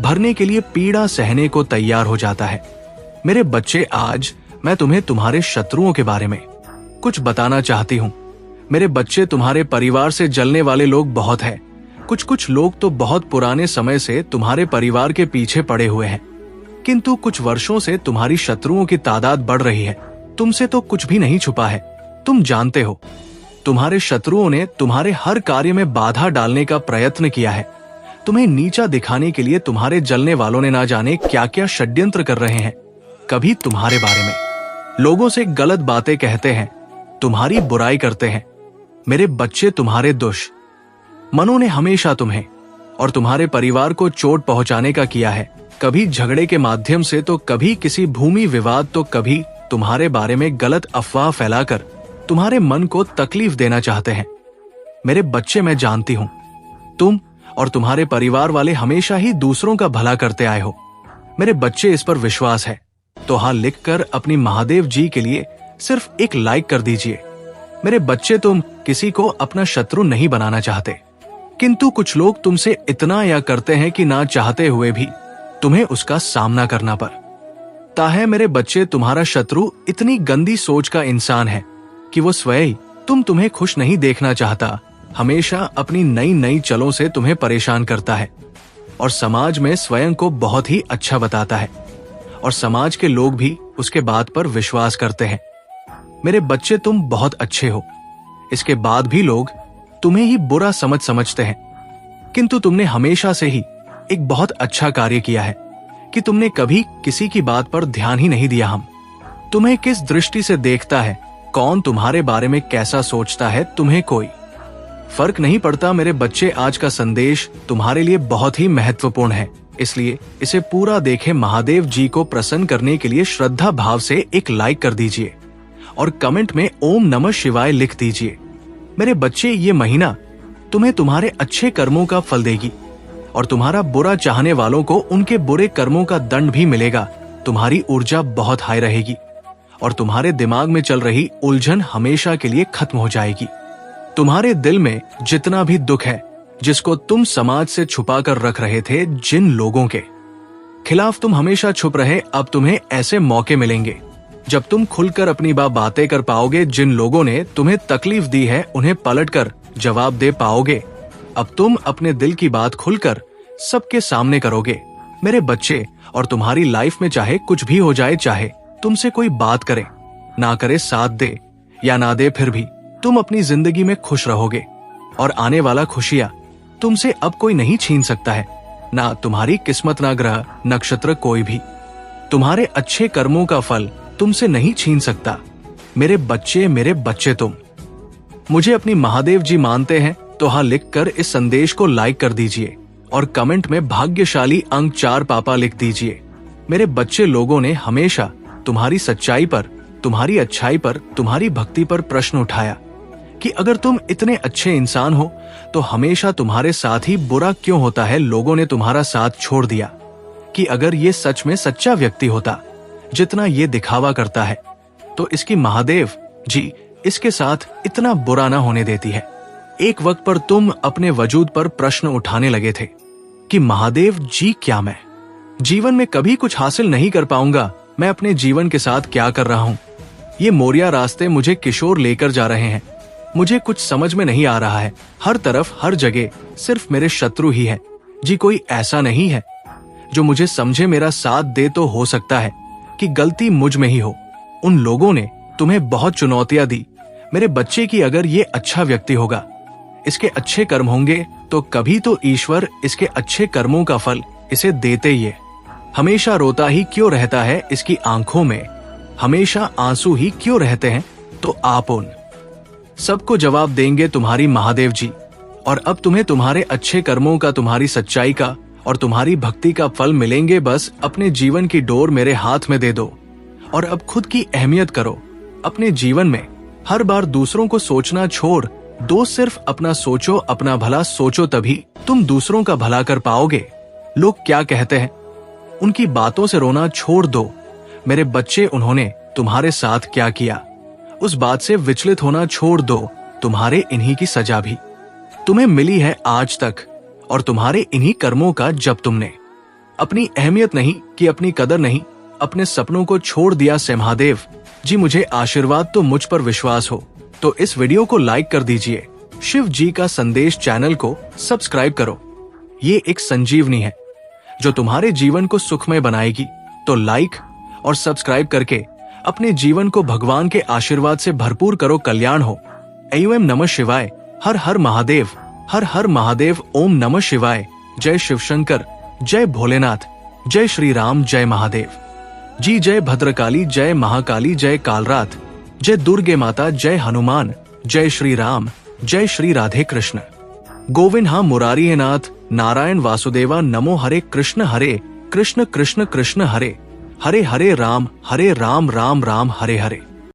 भरने के लिए पीड़ा सहने को तैयार हो जाता है। मेरे बच्चे, आज मैं तुम्हें तुम्हारे शत्रुओं के बारे में कुछ बताना चाहती हूँ। मेरे बच्चे, तुम्हारे परिवार से जलने वाले लोग बहुत हैं। कुछ लोग तो बहुत पुराने समय से तुम्हारे परिवार के पीछे पड़े हुए हैं, किंतु कुछ वर्षों से तुम्हारी शत्रुओं की तादाद बढ़ रही है। तुमसे तो कुछ भी नहीं छुपा है, तुम जानते हो। तुम्हारे शत्रुओं ने तुम्हारे हर कार्य में बाधा डालने का प्रयत्न किया है। तुम्हें नीचा दिखाने के लिए तुम्हारे जलने वालों ने ना जाने क्या क्या षड्यंत्र कर रहे हैं। कभी तुम्हारे बारे में लोगों से गलत बातें कहते हैं, तुम्हारी बुराई करते हैं। मेरे बच्चे, तुम्हारे दुश्मनों ने हमेशा तुम्हें और तुम्हारे परिवार को चोट पहुंचाने का किया है। कभी झगड़े के माध्यम से, तो कभी किसी भूमि विवाद, तो कभी तुम्हारे बारे में गलत अफवाह फैलाकर तुम्हारे मन को तकलीफ देना चाहते हैं। मेरे बच्चे, मैं जानती हूं तुम और तुम्हारे परिवार वाले हमेशा ही दूसरों का भला करते आए हो। मेरे बच्चे, इस पर विश्वास है तो हाँ लिखकर अपनी महादेव जी के लिए सिर्फ एक लाइक कर दीजिए। मेरे बच्चे, तुम किसी को अपना शत्रु नहीं बनाना चाहते, किंतु कुछ लोग तुमसे इतना या करते हैं कि ना चाहते हुए भी तुम्हें उसका सामना करना पड़ता है। मेरे बच्चे, तुम्हारा शत्रु इतनी गंदी सोच का इंसान है कि वो स्वयं तुम्हें खुश नहीं देखना चाहता, हमेशा अपनी नई चलों से तुम्हें परेशान करता है और समाज में स्वयं को बहुत ही अच्छा बताता है और समाज के लोग भी उसके बात पर विश्वास करते हैं। मेरे बच्चे, तुम बहुत अच्छे हो, इसके बाद भी लोग तुम्हें ही बुरा समझते हैं, किंतु तुमने हमेशा से ही एक बहुत अच्छा कार्य किया है कि तुमने कभी किसी की बात पर ध्यान ही नहीं दिया। हम तुम्हें किस दृष्टि से देखता है, कौन तुम्हारे बारे में कैसा सोचता है, तुम्हें कोई फर्क नहीं पड़ता। मेरे बच्चे, आज का संदेश तुम्हारे लिए बहुत ही महत्वपूर्ण है, इसलिए इसे पूरा देखें। महादेव जी को प्रसन्न करने के लिए श्रद्धा भाव से एक लाइक कर दीजिए और कमेंट में ओम नमः शिवाय लिख दीजिए। मेरे बच्चे, ये महीना तुम्हें तुम्हारे अच्छे कर्मों का फल देगी और तुम्हारा बुरा चाहने वालों को उनके बुरे कर्मों का दंड भी मिलेगा। तुम्हारी ऊर्जा बहुत हाई रहेगी और तुम्हारे दिमाग में चल रही उलझन हमेशा के लिए खत्म हो जाएगी। तुम्हारे दिल में जितना भी दुख है, जिसको तुम समाज से छुपा कर रख रहे थे, जिन लोगों के खिलाफ तुम हमेशा छुप रहे, अब तुम्हें ऐसे मौके मिलेंगे जब तुम खुलकर अपनी बातें कर पाओगे। जिन लोगों ने तुम्हें तकलीफ दी है, उन्हें पलटकर जवाब दे पाओगे। अब तुम अपने दिल की बात खुलकर सबके सामने करोगे। मेरे बच्चे, और तुम्हारी लाइफ में चाहे कुछ भी हो जाए, चाहे तुमसे कोई बात करे ना करे, साथ दे या ना दे, फिर भी तुम अपनी जिंदगी में खुश रहोगे और आने वाला खुशियां तुमसे अब कोई नहीं छीन सकता है, ना तुम्हारी किस्मत, ना ग्रह नक्षत्र, कोई भी तुम्हारे अच्छे कर्मों का फल तुमसे नहीं छीन सकता। मेरे बच्चे, तुम मुझे अपनी महादेव जी मानते हैं तो हाँ लिखकर इस संदेश को लाइक कर दीजिए और कमेंट में भाग्यशाली अंक 4 पापा लिख दीजिए। मेरे बच्चे, लोगों ने हमेशा तुम्हारी सच्चाई पर, तुम्हारी अच्छाई पर, तुम्हारी भक्ति पर प्रश्न उठाया कि अगर तुम इतने अच्छे इंसान हो तो हमेशा तुम्हारे साथ ही बुरा क्यों होता है। लोगों ने तुम्हारा साथ छोड़ दिया कि अगर ये सच में सच्चा व्यक्ति होता जितना ये दिखावा करता है, तो इसकी महादेव जी इसके साथ इतना बुरा ना होने देती है। एक वक्त पर तुम अपने वजूद पर प्रश्न उठाने लगे थे कि महादेव जी, क्या मैं जीवन में कभी कुछ हासिल नहीं कर पाऊंगा? मैं अपने जीवन के साथ क्या कर रहा हूँ? ये मोरिया रास्ते मुझे किशोर लेकर जा रहे हैं, मुझे कुछ समझ में नहीं आ रहा है। हर तरफ, हर जगह सिर्फ मेरे शत्रु ही है जी। कोई ऐसा नहीं है जो मुझे समझे, मेरा साथ दे। तो हो सकता है कि गलती मुझ में ही हो। उन लोगों ने तुम्हें बहुत चुनौतियां दी मेरे बच्चे की। अगर ये अच्छा व्यक्ति होगा, इसके अच्छे कर्म होंगे, तो कभी तो ईश्वर इसके अच्छे कर्मों का फल इसे देते ही है। हमेशा रोता ही क्यों रहता है, इसकी आंखों में हमेशा आंसू ही क्यों रहते हैं? तो आप उन सबको जवाब देंगे तुम्हारी महादेव जी। और अब तुम्हें तुम्हारे अच्छे कर्मों का, तुम्हारी सच्चाई का और तुम्हारी भक्ति का फल मिलेंगे। बस अपने जीवन की डोर मेरे हाथ में दे दो और अब खुद की अहमियत करो। अपने जीवन में हर बार दूसरों को सोचना छोड़ दो, सिर्फ अपना सोचो, अपना भला सोचो, तभी तुम दूसरों का भला कर पाओगे। लोग क्या कहते हैं, उनकी बातों से रोना छोड़ दो। मेरे बच्चे, उन्होंने तुम्हारे साथ क्या किया, उस बात से विचलित होना छोड़ दो। तुम्हारे इन्हीं की सजा भी तुम्हें मिली है आज तक, और तुम्हारे इन्हीं कर्मों का। जब तुमने अपनी अहमियत नहीं की, अपनी कदर नहीं, अपने सपनों को छोड़ दिया से महादेव जी, मुझे आशीर्वाद तो मुझ पर विश्वास हो तो इस वीडियो को लाइक कर दीजिए। शिव जी का संदेश चैनल को सब्सक्राइब करो। ये एक संजीवनी है जो तुम्हारे जीवन को सुखमय बनाएगी। तो लाइक और सब्सक्राइब करके अपने जीवन को भगवान के आशीर्वाद से भरपूर करो। कल्याण हो। एवं नमः शिवाय। हर हर महादेव, हर हर महादेव। ओम नमः शिवाय। जय शिव शंकर, जय भोलेनाथ, जय श्री राम, जय महादेव जी। जय भद्रकाली, जय महाकाली, जय कालरात, जय दुर्गे माता, जय हनुमान, जय श्री राम, जय श्री राधे कृष्ण गोविंद। हाँ मुरारी है नाथ, नारायण वासुदेवा, नमो हरे कृष्ण कृष्ण कृष्ण हरे हरे, हरे राम राम राम हरे हरे।